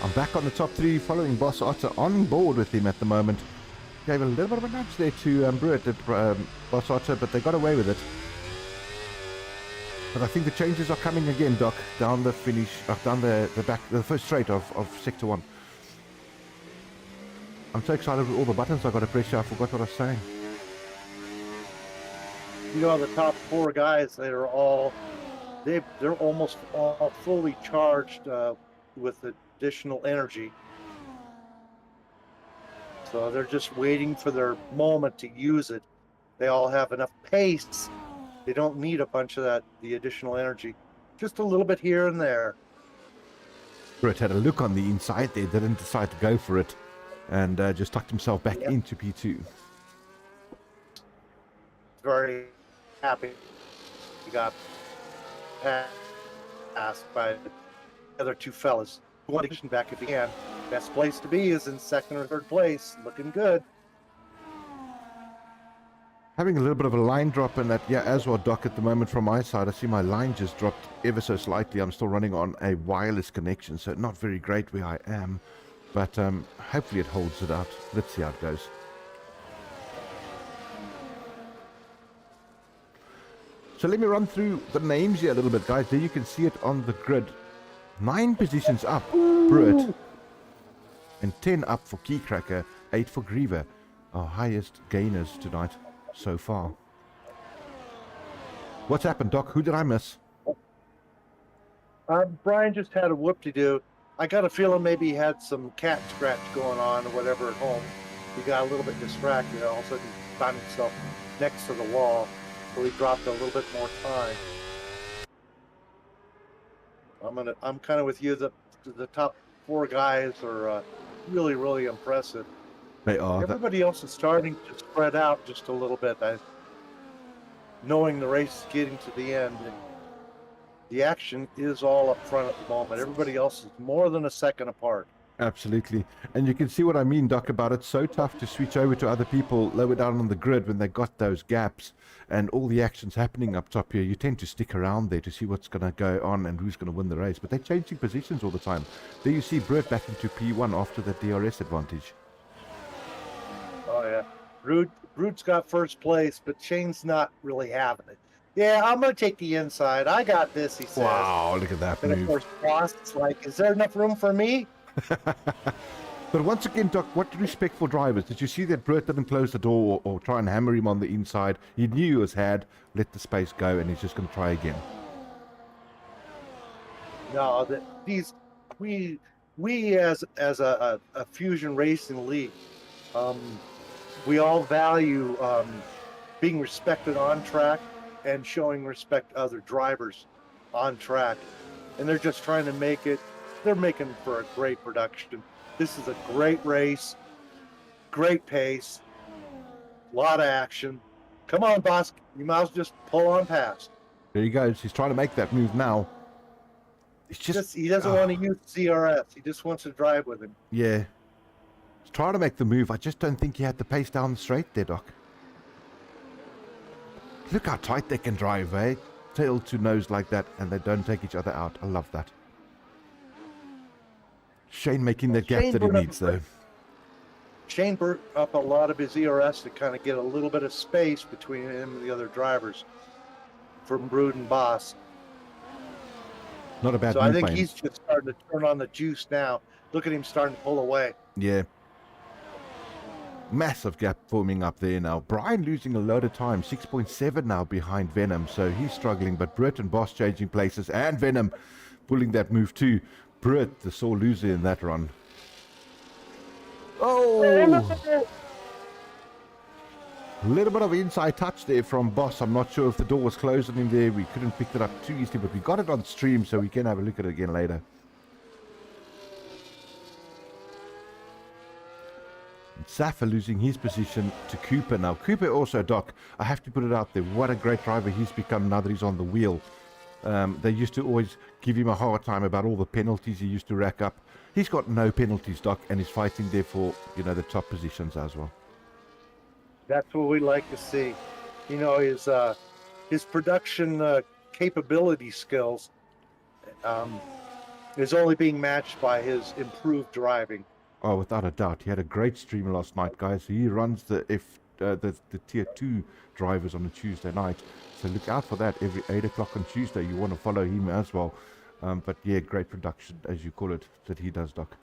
I'm back on the top 3 following Boss Otter on board with him at the moment. Gave a little bit of a nudge there to Brewitt at Boss Otter, but they got away with it. But I think the changes are coming again, Doc, down the finish, down the first straight of Sector 1. I'm so excited with all the buttons I got to press here, I forgot what I was saying. You know, the top 4 guys, they're almost all fully charged with additional energy. So they're just waiting for their moment to use it. They all have enough pace. They don't need a bunch of the additional energy. Just a little bit here and there. Brett had a look on the inside there, didn't decide to go for it, and just tucked himself back into P2. Very happy he got passed by the other 2 fellas. You want to get back if you can. Best place to be is in 2nd or 3rd place. Looking good. Having a little bit of a line drop in that, as well, Doc, at the moment from my side. I see my line just dropped ever so slightly. I'm still running on a wireless connection, so not very great where I am. But hopefully it holds it out. Let's see how it goes. So let me run through the names here a little bit, guys. There you can see it on the grid. 9 positions up, Brewitt. And 10 up for Keycracker, 8 for Griever. Our highest gainers tonight so far. What's happened, Doc? Who did I miss? Brian just had a whoop-de-doo. I got a feeling maybe he had some cat scratch going on or whatever at home. He got a little bit distracted. All of a sudden he found himself next to the wall. So he dropped a little bit more time. I'm kind of with you. The top 4 guys are really, really impressive. They are. Everybody else is starting to spread out just a little bit. Knowing the race is getting to the end, the action is all up front at the moment. Everybody else is more than a second apart. Absolutely. And you can see what I mean, Doc, about it's so tough to switch over to other people lower down on the grid when they got those gaps and all the action's happening up top here. You tend to stick around there to see what's going to go on and who's going to win the race. But they're changing positions all the time. There you see Brett back into P1 after the DRS advantage. Oh, yeah. Root's got first place, but Shane's not really having it. Yeah, I'm going to take the inside. I got this, he says. Wow, look at that and move. Of course, Frost's like, is there enough room for me? But once again, Doc, what respectful drivers. Did you see that Brett didn't close the door or try and hammer him on the inside? He knew he was had, let the space go, and he's just going to try again. No, we as a Fusion Racing League, we all value being respected on track and showing respect to other drivers on track. And they're just trying to make it, they're making for a great production. This is a great race, great pace, a lot of action. Come on, boss, you might as well just pull on past. There he goes. He's trying to make that move now. It's just he doesn't want to use CRS. He just wants to drive with him. Yeah. He's trying to make the move. I just don't think he had the pace down straight there, Doc. Look how tight they can drive, eh? Tail to nose like that, and they don't take each other out. I love that. Shane making the gap that he needs, though. Shane burnt up a lot of his ERS to kind of get a little bit of space between him and the other drivers from Brood and Boss. Not a bad So move I think by him. he's just starting to turn on the juice now. Look at him starting to pull away. Yeah. Massive gap forming up there now. Brian losing a load of time. 6.7 now behind Venom. So he's struggling. But Britt and Boss changing places. And Venom pulling that move too. Britt, the sore loser in that run. Oh! A little bit of inside touch there from Boss. I'm not sure if the door was closed on him there. We couldn't pick it up too easily, but we got it on stream, so we can have a look at it again later. Safa losing his position to Cooper now. Cooper also, Doc, I have to put it out there. What a great driver he's become now that he's on the wheel. They used to always give him a hard time about all the penalties he used to rack up. He's got no penalties, Doc, and he's fighting there for, you know, the top positions as well. That's what we like to see. You know, his production capability skills is only being matched by his improved driving. Oh, without a doubt. He had a great stream last night, guys. He runs the tier 2 drivers on a Tuesday night. So look out for that every 8 o'clock on Tuesday. You want to follow him as well. But yeah, great production, as you call it, that he does, Doc.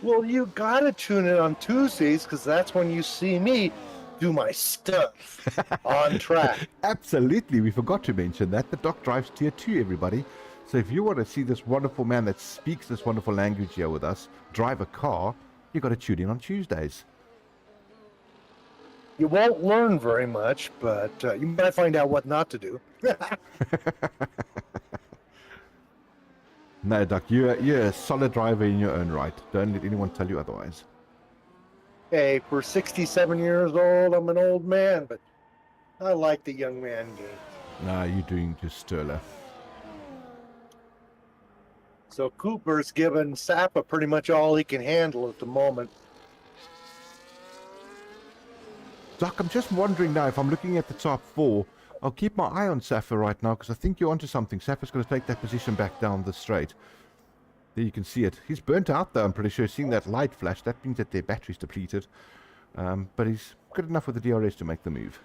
Well, you got to tune in on Tuesdays because that's when you see me do my stuff on track. Absolutely. We forgot to mention that. The Doc drives tier 2, everybody. So if you want to see this wonderful man that speaks this wonderful language here with us drive a car, you got to tune in on Tuesdays. You won't learn very much, but you might find out what not to do. No, Doc, you're a solid driver in your own right. Don't let anyone tell you otherwise. Hey, for 67 years old, I'm an old man, but I like the young man game. Nah, you're doing just sterling. So Cooper's given Sapa pretty much all he can handle at the moment. Doc, I'm just wondering now if I'm looking at the top 4. I'll keep my eye on Safa right now because I think you're onto something. Safa's going to take that position back down the straight. There you can see it. He's burnt out though, I'm pretty sure. Seeing that light flash, that means that their battery's depleted. But he's good enough with the DRS to make the move.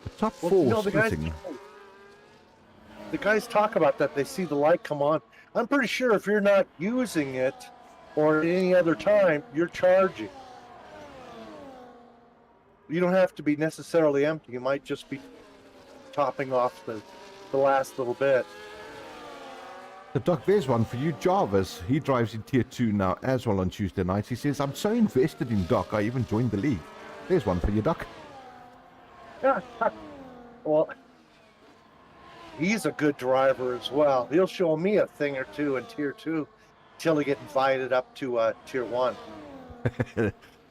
The top 4 splitting. The guys talk about that. They see the light come on. I'm pretty sure if you're not using it or at any other time, you're charging. You don't have to be necessarily empty. You might just be topping off the last little bit. The Doc, there's one for you. Jarvis, he drives in tier 2 now as well on Tuesday nights. He says, I'm so invested in Doc, I even joined the league. There's one for you, Doc. Yeah. Well, he's a good driver as well. He'll show me a thing or two in tier 2 till he gets invited up to tier 1.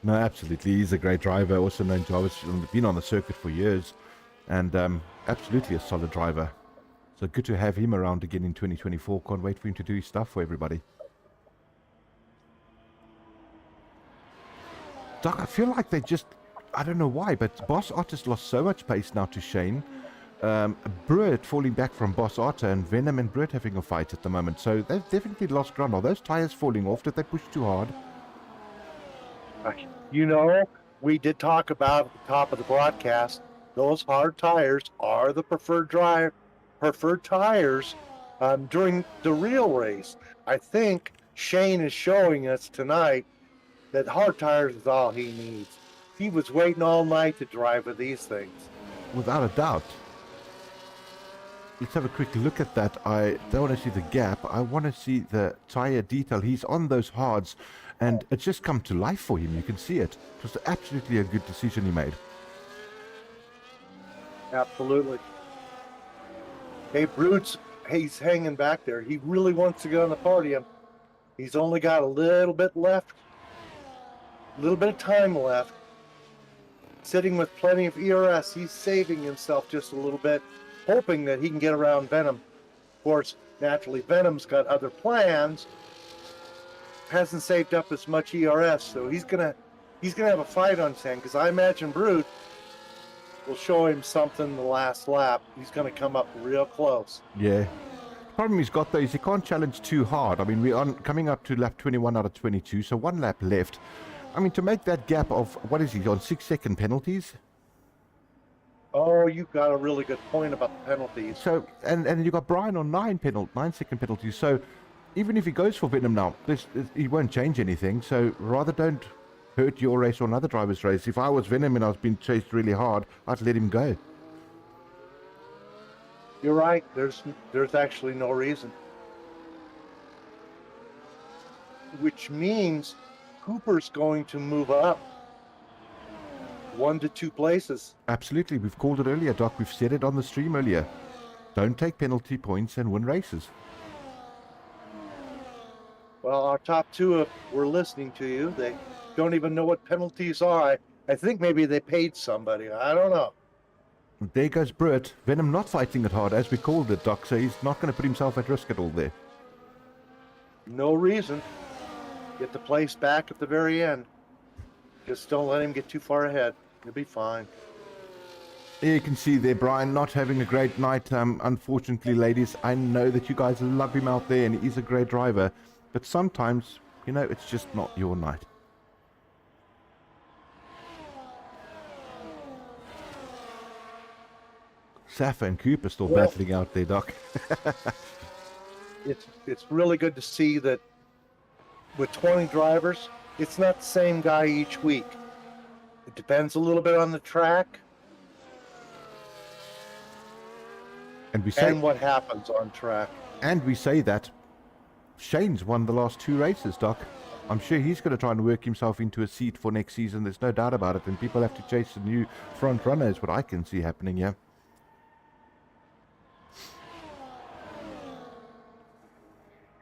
No, absolutely. He's a great driver. Also known Jarvis, been on the circuit for years. And absolutely a solid driver. So good to have him around again in 2024. Can't wait for him to do his stuff for everybody. Doc, I feel like they just, I don't know why, but Boss Otter's lost so much pace now to Shane. Brett falling back from Boss Otter and Venom and Brett having a fight at the moment. So they've definitely lost ground. Are those tires falling off? Did they push too hard? You know, we did talk about at the top of the broadcast, those hard tires are the preferred tires during the real race. I think Shane is showing us tonight that hard tires is all he needs. He was waiting all night to drive with these things. Without a doubt. Let's have a quick look at that. I don't want to see the gap. I want to see the tire detail. He's on those hards, and it's just come to life for him. You can see it. It was absolutely a good decision he made. Absolutely. Hey, Brutes, he's hanging back there. He really wants to get on the podium. He's only got a little bit left, a little bit of time left. Sitting with plenty of ERS, he's saving himself just a little bit, hoping that he can get around Venom. Of course, naturally, Venom's got other plans. Hasn't saved up as much ERS, so he's gonna have a fight on Sam. Because I imagine Brute, will show him something the last lap. He's going to come up real close. Yeah. The problem he's got, though, is he can't challenge too hard. I mean, we're coming up to lap 21 out of 22, so 1 lap left. I mean, to make that gap of, what is he, on 6-second penalties? Oh, you got a really good point about the penalties. So, and you got Brian on 9-second penalties. So, even if he goes for Venom now, he won't change anything. So, rather don't hurt your race or another driver's race. If I was Venom and I was being chased really hard, I'd let him go. You're right. There's actually no reason. Which means Cooper's going to move up 1 to 2 places. Absolutely. We've called it earlier, Doc. We've said it on the stream earlier. Don't take penalty points and win races. Well, our top 2 were listening to you. They don't even know what penalties are. I think maybe they paid somebody. I don't know. There goes Brett. Venom not fighting it hard, as we called it, Doc, so he's not going to put himself at risk at all there. No reason. Get the place back at the very end. Just don't let him get too far ahead. He'll be fine. You can see there, Brian, not having a great night. Unfortunately, ladies, I know that you guys love him out there, and he's a great driver. But sometimes, you know, it's just not your night. Safa and Cooper still battling out there, Doc. It's really good to see that with 20 drivers, it's not the same guy each week. It depends a little bit on the track and what happens on track. And we say that Shane's won the last 2 races, Doc. I'm sure he's going to try and work himself into a seat for next season. There's no doubt about it. And people have to chase a new front runner is what I can see happening here.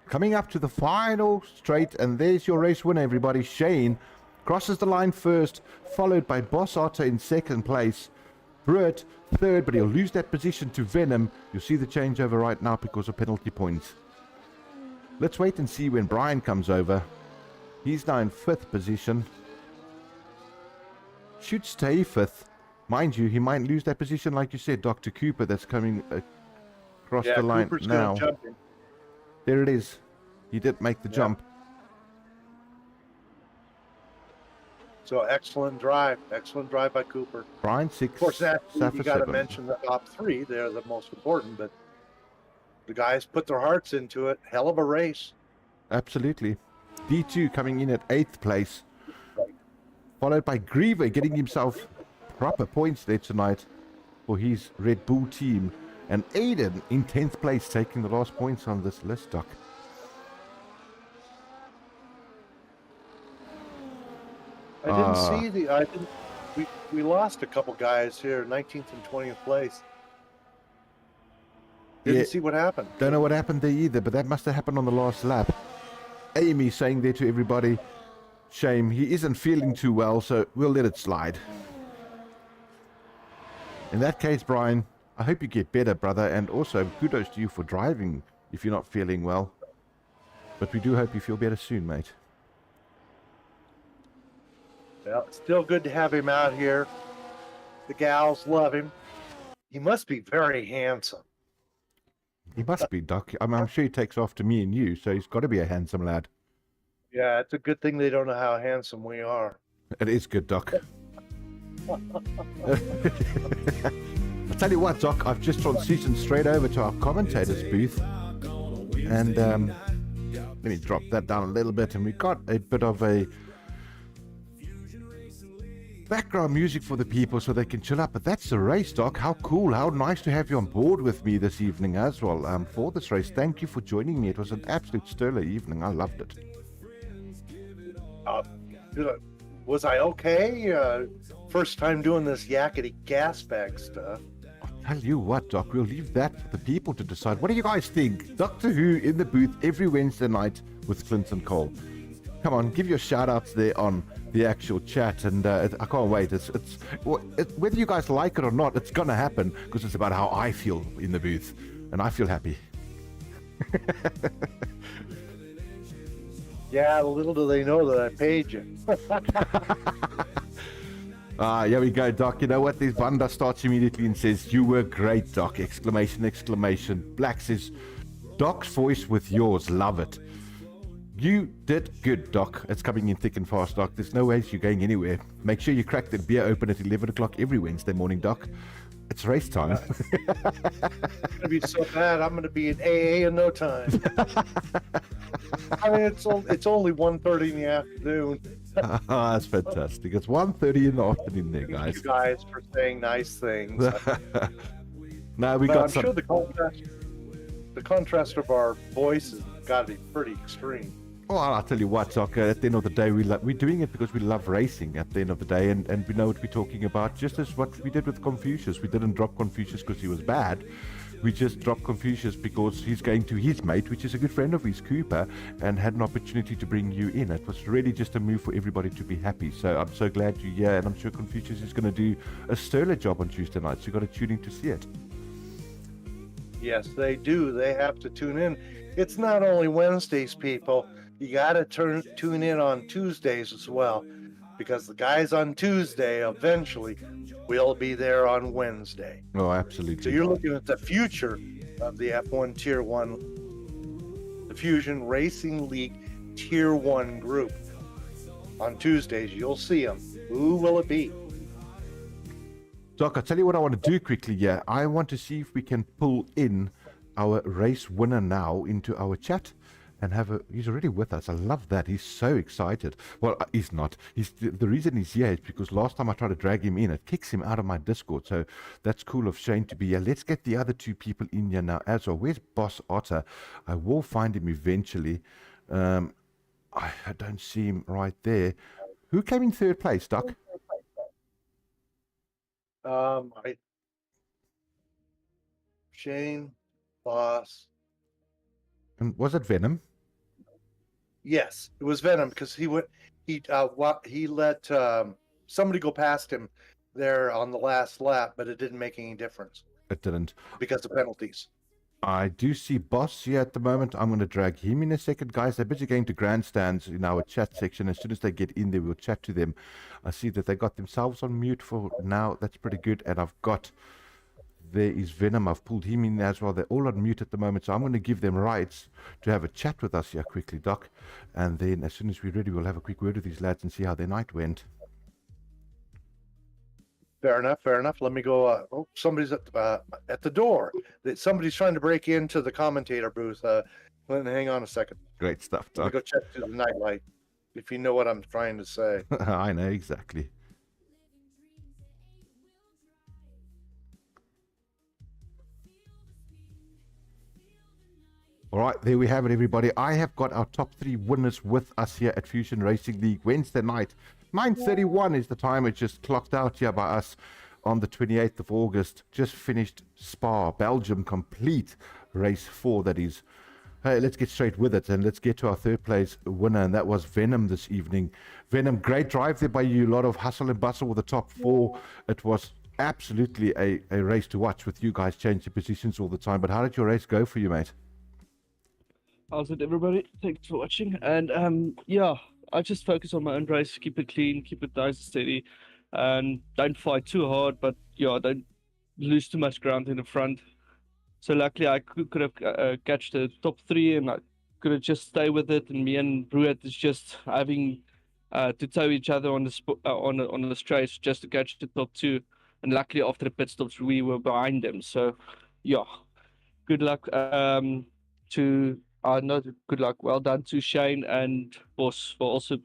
Coming up to the final straight, and there's your race winner, everybody. Shane crosses the line first, followed by Boss Otter in 2nd place. Brett 3rd, but he'll lose that position to Venom. You'll see the changeover right now because of penalty points. Let's wait and see when Brian comes over. He's now in 5th position. Should stay 5th. Mind you, he might lose that position, like you said, Dr. Cooper, that's coming across the line Cooper's now. gonna jump in. There it is. He did make the jump. So excellent drive by Cooper. Brian 6th. Of course, you got to 7th. mention the top 3. They're the most important, but the guys put their hearts into it. Hell of a race. Absolutely. D2 coming in at 8th place, followed by Griever getting himself proper points there tonight for his Red Bull team. And Aiden in 10th place, taking the last points on this list, Doc. I didn't see we lost a couple guys here, 19th and 20th place. Didn't see what happened. Don't know what happened there either, but that must have happened on the last lap. Amy saying there to everybody, shame, he isn't feeling too well, so we'll let it slide. In that case, Brian, I hope you get better, brother, and also kudos to you for driving if you're not feeling well. But we do hope you feel better soon, mate. Well, it's still good to have him out here. The gals love him. He must be very handsome. He must be, Doc. I'm sure he takes after me and you, so he's got to be a handsome lad. Yeah, it's a good thing they don't know how handsome we are. It is good, Doc. I'll tell you what, Doc, I've just transitioned straight over to our commentators booth. And let me drop that down a little bit. And we got a bit of a background music for the people so they can chill up. But that's the race, Doc. How cool. How nice to have you on board with me this evening as well for this race. Thank you for joining me. It was an absolute sterling evening. I loved it. Was I okay? First time doing this yakety gas bag stuff. I'll tell you what, Doc, we'll leave that for the people to decide. What do you guys think? Doctor Who in the booth every Wednesday night with Clinton Cole. Come on, give your shout outs there on the actual chat, and I can't wait. It's whether you guys like it or not, it's gonna happen because it's about how I feel in the booth, and I feel happy. Yeah, little do they know that I paid you. Here we go, Doc. You know what? This Banda starts immediately and says, "You were great, Doc!" Exclamation, exclamation. Black says, "Doc's voice with yours. Love it." You did good, Doc. It's coming in thick and fast, Doc. There's no ways you're going anywhere. Make sure you crack the beer open at 11 o'clock every Wednesday morning, Doc. It's race time. It's going to be so bad. I'm going to be in AA in no time. I mean, it's only 1:30 in the afternoon. That's fantastic. It's 1:30 in the afternoon there, guys. Thank you guys for saying nice things. No, we but got I'm some. sure the contrast of our voices has got to be pretty extreme. Well, I'll tell you what, Doc, at the end of the day, we're doing it because we love racing at the end of the day, and we know what we're talking about, just as what we did with Confucius. We didn't drop Confucius because he was bad. We just dropped Confucius because he's going to his mate, which is a good friend of his, Cooper, and had an opportunity to bring you in. It was really just a move for everybody to be happy. So I'm so glad you're here, and I'm sure Confucius is going to do a sterling job on Tuesday night. So you've got to tune in to see it. Yes, they do. They have to tune in. It's not only Wednesdays, people. You got to tune in on Tuesdays as well, because the guys on Tuesday eventually will be there on Wednesday. Oh, absolutely. So you're looking at the future of the F1 Tier 1, the Fusion Racing League Tier 1 group. On Tuesdays, you'll see them. Who will it be? Doc, I'll tell you what I want to do quickly here. I want to see if we can pull in our race winner now into our chat. And he's already with us. I love that. He's so excited. Well, he's not. The reason he's here is because last time I tried to drag him in, it kicks him out of my Discord. So that's cool of Shane to be here. Let's get the other two people in here now as well. Where's Boss Otter? I will find him eventually. I don't see him right there. Who came in third place, Doc? Shane, Boss. And was it Venom? Yes, it was Venom because he let somebody go past him there on the last lap, but it didn't make any difference. It didn't. Because of penalties. I do see Boss here at the moment. I'm going to drag him in a second, guys. They're busy going to grandstands in our chat section. As soon as they get in there, we'll chat to them. I see that they got themselves on mute for now. That's pretty good. And there is Venom. I've pulled him in as well. They're all on mute at the moment, so I'm going to give them rights to have a chat with us here quickly, Doc. And then as soon as we're ready, we'll have a quick word with these lads and see how their night went. Fair enough. Fair enough. Let me go. Somebody's at the door. Somebody's trying to break into the commentator booth. Hang on a second. Great stuff, Doc. Let me go check through the nightlight. If you know what I'm trying to say. I know exactly. All right, there we have it, everybody. I have got our top 3 winners with us here at Fusion Racing League Wednesday night. 9:31 is the time. It just clocked out here by us on the 28th of August. Just finished Spa, Belgium, complete race 4, that is. Hey, let's get straight with it, and let's get to our third place winner, and that was Venom this evening. Venom, great drive there by you. A lot of hustle and bustle with the top 4. It was absolutely a race to watch with you guys changing positions all the time. But how did your race go for you, mate? How's it, everybody? Thanks for watching. And yeah, I just focus on my own race, keep it clean, keep it nice and steady, and don't fight too hard. But yeah, don't lose too much ground in the front. So luckily, I could have catched the top 3, and I could have just stay with it. And me and Bruet is just having to tow each other on the straight just to catch the top 2. And luckily, after the pit stops, we were behind them. So yeah, good luck good luck. Well done to Shane and Boss for also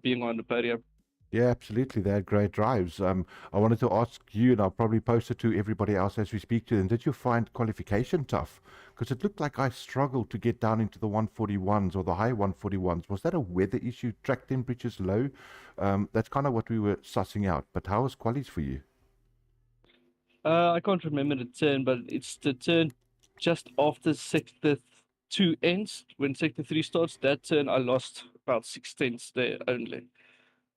being on the podium. Yeah, absolutely. They had great drives. I wanted to ask you, and I'll probably post it to everybody else as we speak to them. Did you find qualification tough? Because it looked like I struggled to get down into the 141s or the high 141s. Was that a weather issue? Track temperatures low? That's kind of what we were sussing out. But how was qualies for you? I can't remember the turn, but it's the turn just after sector 2 ends. When sector 3 starts, that turn I lost about 6 tenths there only.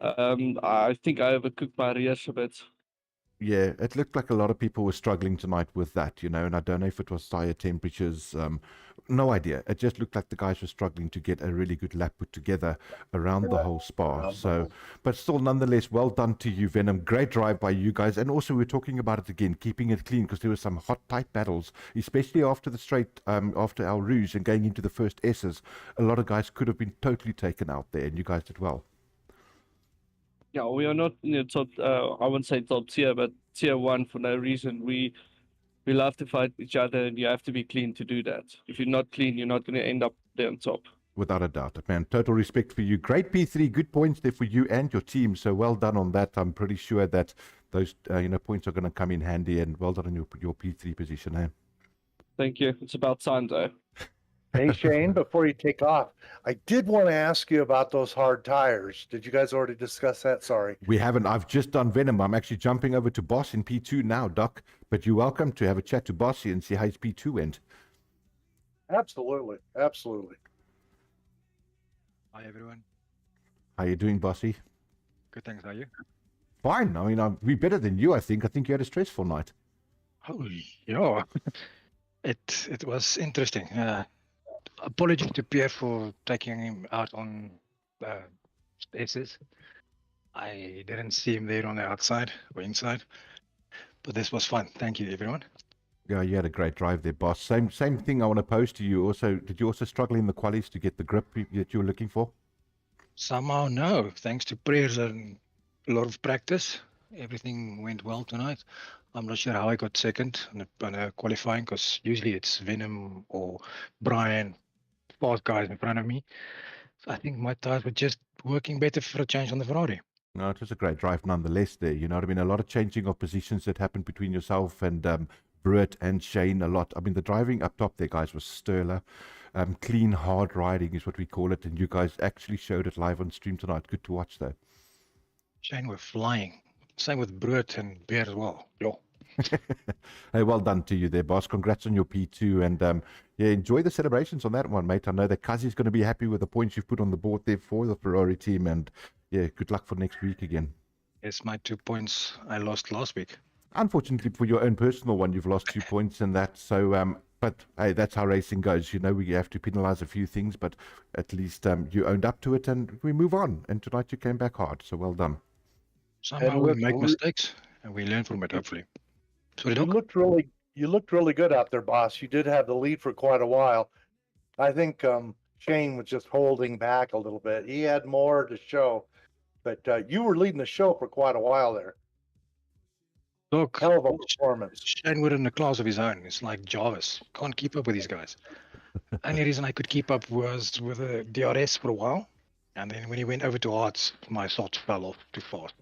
I think I overcooked my rears a bit. Yeah, it looked like a lot of people were struggling tonight with that, and I don't know if it was higher temperatures. No idea. It just looked like the guys were struggling to get a really good lap put together around the whole spa. So, but still, nonetheless, well done to you, Venom. Great drive by you guys. And also, we're talking about it again, keeping it clean, because there were some hot, tight battles, especially after the straight, after our Rouge and going into the first S's. A lot of guys could have been totally taken out there, and you guys did well. Yeah, we are not in the top. I wouldn't say top tier, but tier one for no reason. We love to fight each other, and you have to be clean to do that. If you're not clean, you're not going to end up there on top. Without a doubt, man. Total respect for you. Great P3, good points there for you and your team. So well done on that. I'm pretty sure that those points are going to come in handy. And well done on your P3 position, eh? Thank you. It's about time, though. Hey, Shane, before you take off, I did want to ask you about those hard tires. Did you guys already discuss that? Sorry. We haven't. I've just done Venom. I'm actually jumping over to Boss in P2 now, Doc. But you're welcome to have a chat to Bossy and see how his P2 went. Absolutely. Absolutely. Hi, everyone. How you doing, Bossy? Good, thanks. How are you? Fine. I mean, we're better than you, I think. I think you had a stressful night. Oh, yeah. It was interesting. Apologies to Pierre for taking him out on S's. I didn't see him there on the outside or inside, but this was fun. Thank you, everyone. Yeah, you had a great drive there, boss. Same thing I want to pose to you. Also, did you also struggle in the qualies to get the grip that you were looking for? Somehow, no. Thanks to prayers and a lot of practice, everything went well tonight. I'm not sure how I got second on a qualifying, because usually it's Venom or Brian, fast guys in front of me. So I think my tires were just working better for a change on the Ferrari. No, it was a great drive nonetheless there. You know what I mean? A lot of changing of positions that happened between yourself and Brett and Shane a lot. I mean, the driving up top there, guys, was sterler. Clean, hard riding is what we call it. And you guys actually showed it live on stream tonight. Good to watch, though. Shane were flying. Same with Brett and Bear as well. Yo. Hey, well done to you there, boss. Congrats on your P2. And yeah, enjoy the celebrations on that one, mate. I know that Kazi's going to be happy with the points you've put on the board there for the Ferrari team. And yeah, good luck for next week again. It's my 2 points I lost last week. Unfortunately for your own personal one, you've lost 2 points in that. So, but hey, that's how racing goes. You know, we have to penalize a few things, but at least you owned up to it and we move on. And tonight you came back hard. So well done. Somehow we make mistakes and we learn from it, hopefully. You looked really good out there, boss. You did have the lead for quite a while. I think Shane was just holding back a little bit. He had more to show, but you were leading the show for quite a while there. Look, hell of a performance. Shane were in a class of his own. It's like Jarvis. Can't keep up with these guys. Only reason I could keep up was with a DRS for a while. And then when he went over to Arts, my thoughts fell off too fast.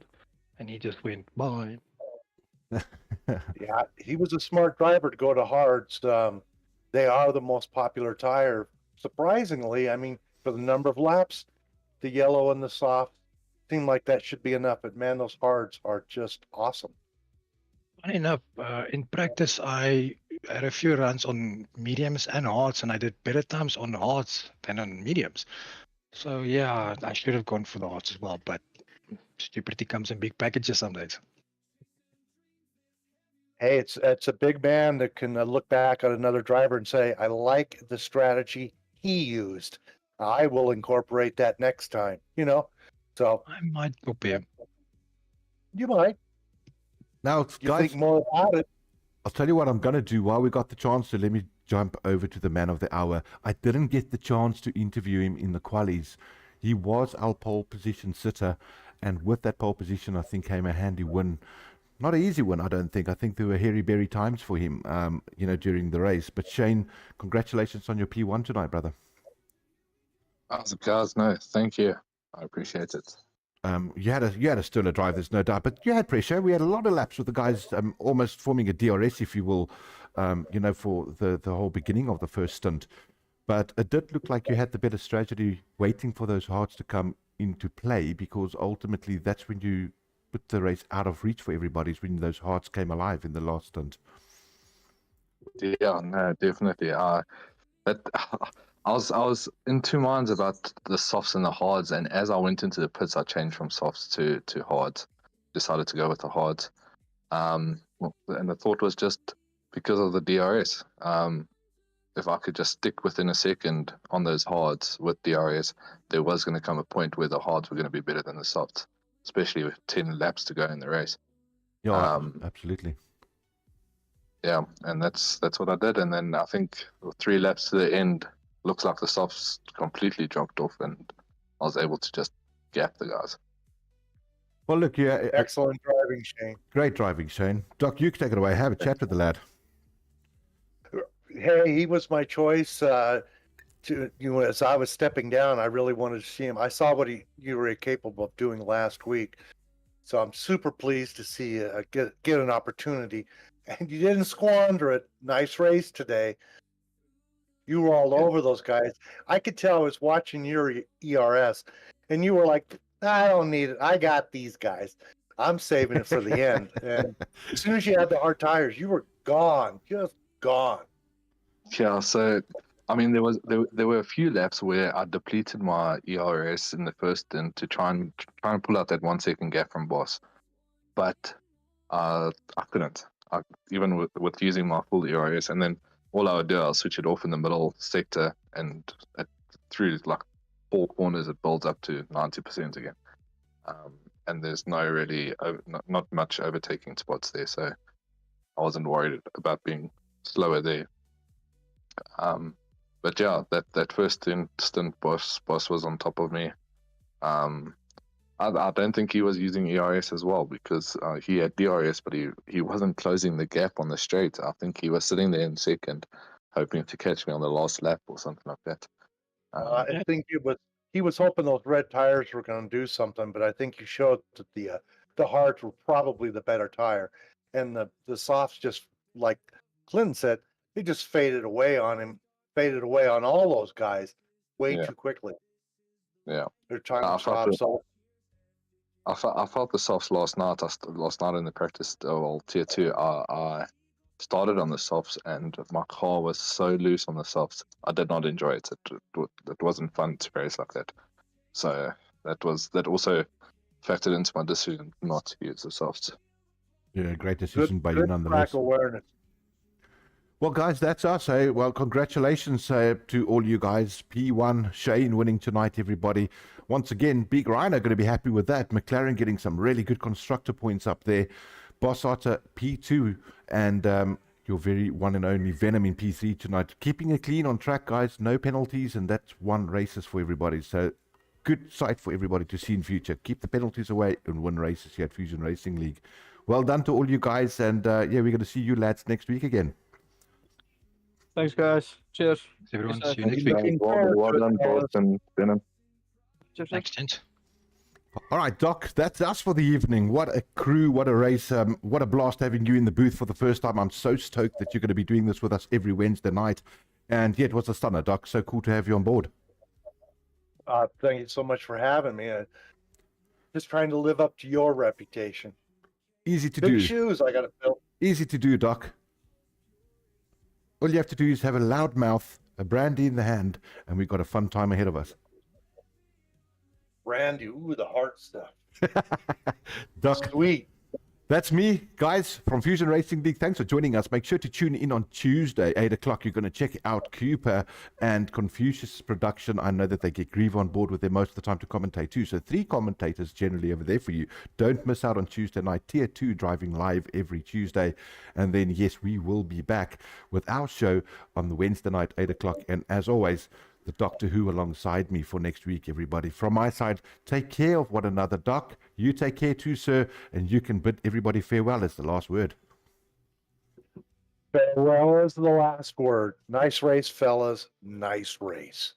And he just went, bye. Yeah, he was a smart driver to go to hards. They are the most popular tire. Surprisingly, I mean, for the number of laps, the yellow and the soft seem like that should be enough. But man, those hards are just awesome. Funny enough, in practice, I had a few runs on mediums and hards, and I did better times on hards than on mediums. So yeah, I should have gone for the hards as well, but stupidity comes in big packages some days. Hey, it's a big man that can look back at another driver and say, I like the strategy he used. I will incorporate that next time, you know? So I might copy him. You might. Now, you guys, think more about it. I'll tell you what I'm going to do while we got the chance to let me jump over to the man of the hour. I didn't get the chance to interview him in the qualies. He was our pole position sitter, and with that pole position, I think came a handy win. Not an easy one, I don't think. I think there were hairy-berry times for him, during the race. But Shane, congratulations on your P1 tonight, brother. Awesome, guys. No, thank you. I appreciate it. You had a sterler drive, there's no doubt, but you had pressure. We had a lot of laps with the guys almost forming a DRS, if you will, for the whole beginning of the first stint. But it did look like you had the better strategy waiting for those hards to come into play, because ultimately that's when you put the race out of reach for everybody, is when those hards came alive in the last stint. Yeah, no, definitely. I was in two minds about the softs and the hards, and as I went into the pits, I changed from softs to hards. Decided to go with the hards. And the thought was just because of the DRS. If I could just stick within a second on those hards with DRS, there was going to come a point where the hards were going to be better than the softs, especially with 10 laps to go in the race. Yeah, absolutely. Yeah, and that's what I did. And then I think 3 laps to the end, looks like the softs completely dropped off, and I was able to just gap the guys. Well, look, yeah. Excellent driving, Shane. Great driving, Shane. Doc, you can take it away. Have a chat with the lad. Hey, he was my choice. As I was stepping down, I really wanted to see him. I saw what you were capable of doing last week, so I'm super pleased to see you get an opportunity. And you didn't squander it. Nice race today. You were all over those guys. I could tell I was watching your ERS, and you were like, I don't need it. I got these guys. I'm saving it for the end. And as soon as you had the hard tires, you were gone, just gone. Yeah, so I mean, there were a few laps where I depleted my ERS in the first stint to try and pull out that 1 second gap from Boss, but I couldn't. Even with using my full ERS, and then all I would do, I'll switch it off in the middle sector, and through like 4 corners, it builds up to 90% again. And there's not much overtaking spots there, so I wasn't worried about being slower there. But yeah, that first stint, Boss was on top of me. I don't think he was using ERS as well, because he had DRS, but he wasn't closing the gap on the straight. I think he was sitting there in second, hoping to catch me on the last lap or something like that. I think he was hoping those red tires were going to do something, but I think you showed that the hards were probably the better tire, and the softs, just like Clinton said, they just faded away on him, faded away on all those guys way too quickly. Yeah, their time stopped. I felt the softs last night. Last night in the practice, tier 2, I started on the softs, and my car was so loose on the softs. I did not enjoy it. It wasn't fun to race like that. So that also factored into my decision not to use the softs. Yeah, great decision by you nonetheless. Awareness. Well, guys, that's us. Eh? Well, congratulations to all you guys. P1, Shane winning tonight, everybody. Once again, Big Rhino going to be happy with that. McLaren getting some really good constructor points up there. Boss Otter, P2, and your very one and only Venom in P3 tonight. Keeping it clean on track, guys. No penalties, and that's 1 races for everybody. So good sight for everybody to see in future. Keep the penalties away and win races here at Fusion Racing League. Well done to all you guys, and yeah, we're going to see you lads next week again. Thanks, guys. Cheers. Everyone, see you next week. Well done, Boss and Venom. Cheers. Thanks, gents. All right, Doc, that's us for the evening. What a crew, what a race, what a blast having you in the booth for the first time. I'm so stoked that you're going to be doing this with us every Wednesday night. And yeah, it was a stunner, Doc. So cool to have you on board. Thank you so much for having me. Just trying to live up to your reputation. Easy to Big do. shoes I got to fill. Easy to do, Doc. All you have to do is have a loud mouth, a brandy in the hand, and we've got a fun time ahead of us. Brandy, ooh, the heart stuff. Doc, sweet. That's me, guys, from Fusion Racing League. Thanks for joining us. Make sure to tune in on Tuesday, 8 o'clock. You're going to check out Cooper and Confucius production. I know that they get Grieve on board with them most of the time to commentate too. So 3 commentators generally over there for you. Don't miss out on Tuesday night. Tier 2 driving live every Tuesday. And then, yes, we will be back with our show on the Wednesday night, 8 o'clock. And as always, the Doctor Who alongside me for next week, everybody. From my side, take care of one another, Doc. You take care too, sir, and you can bid everybody farewell as the last word. Farewell is the last word. Nice race, fellas. Nice race.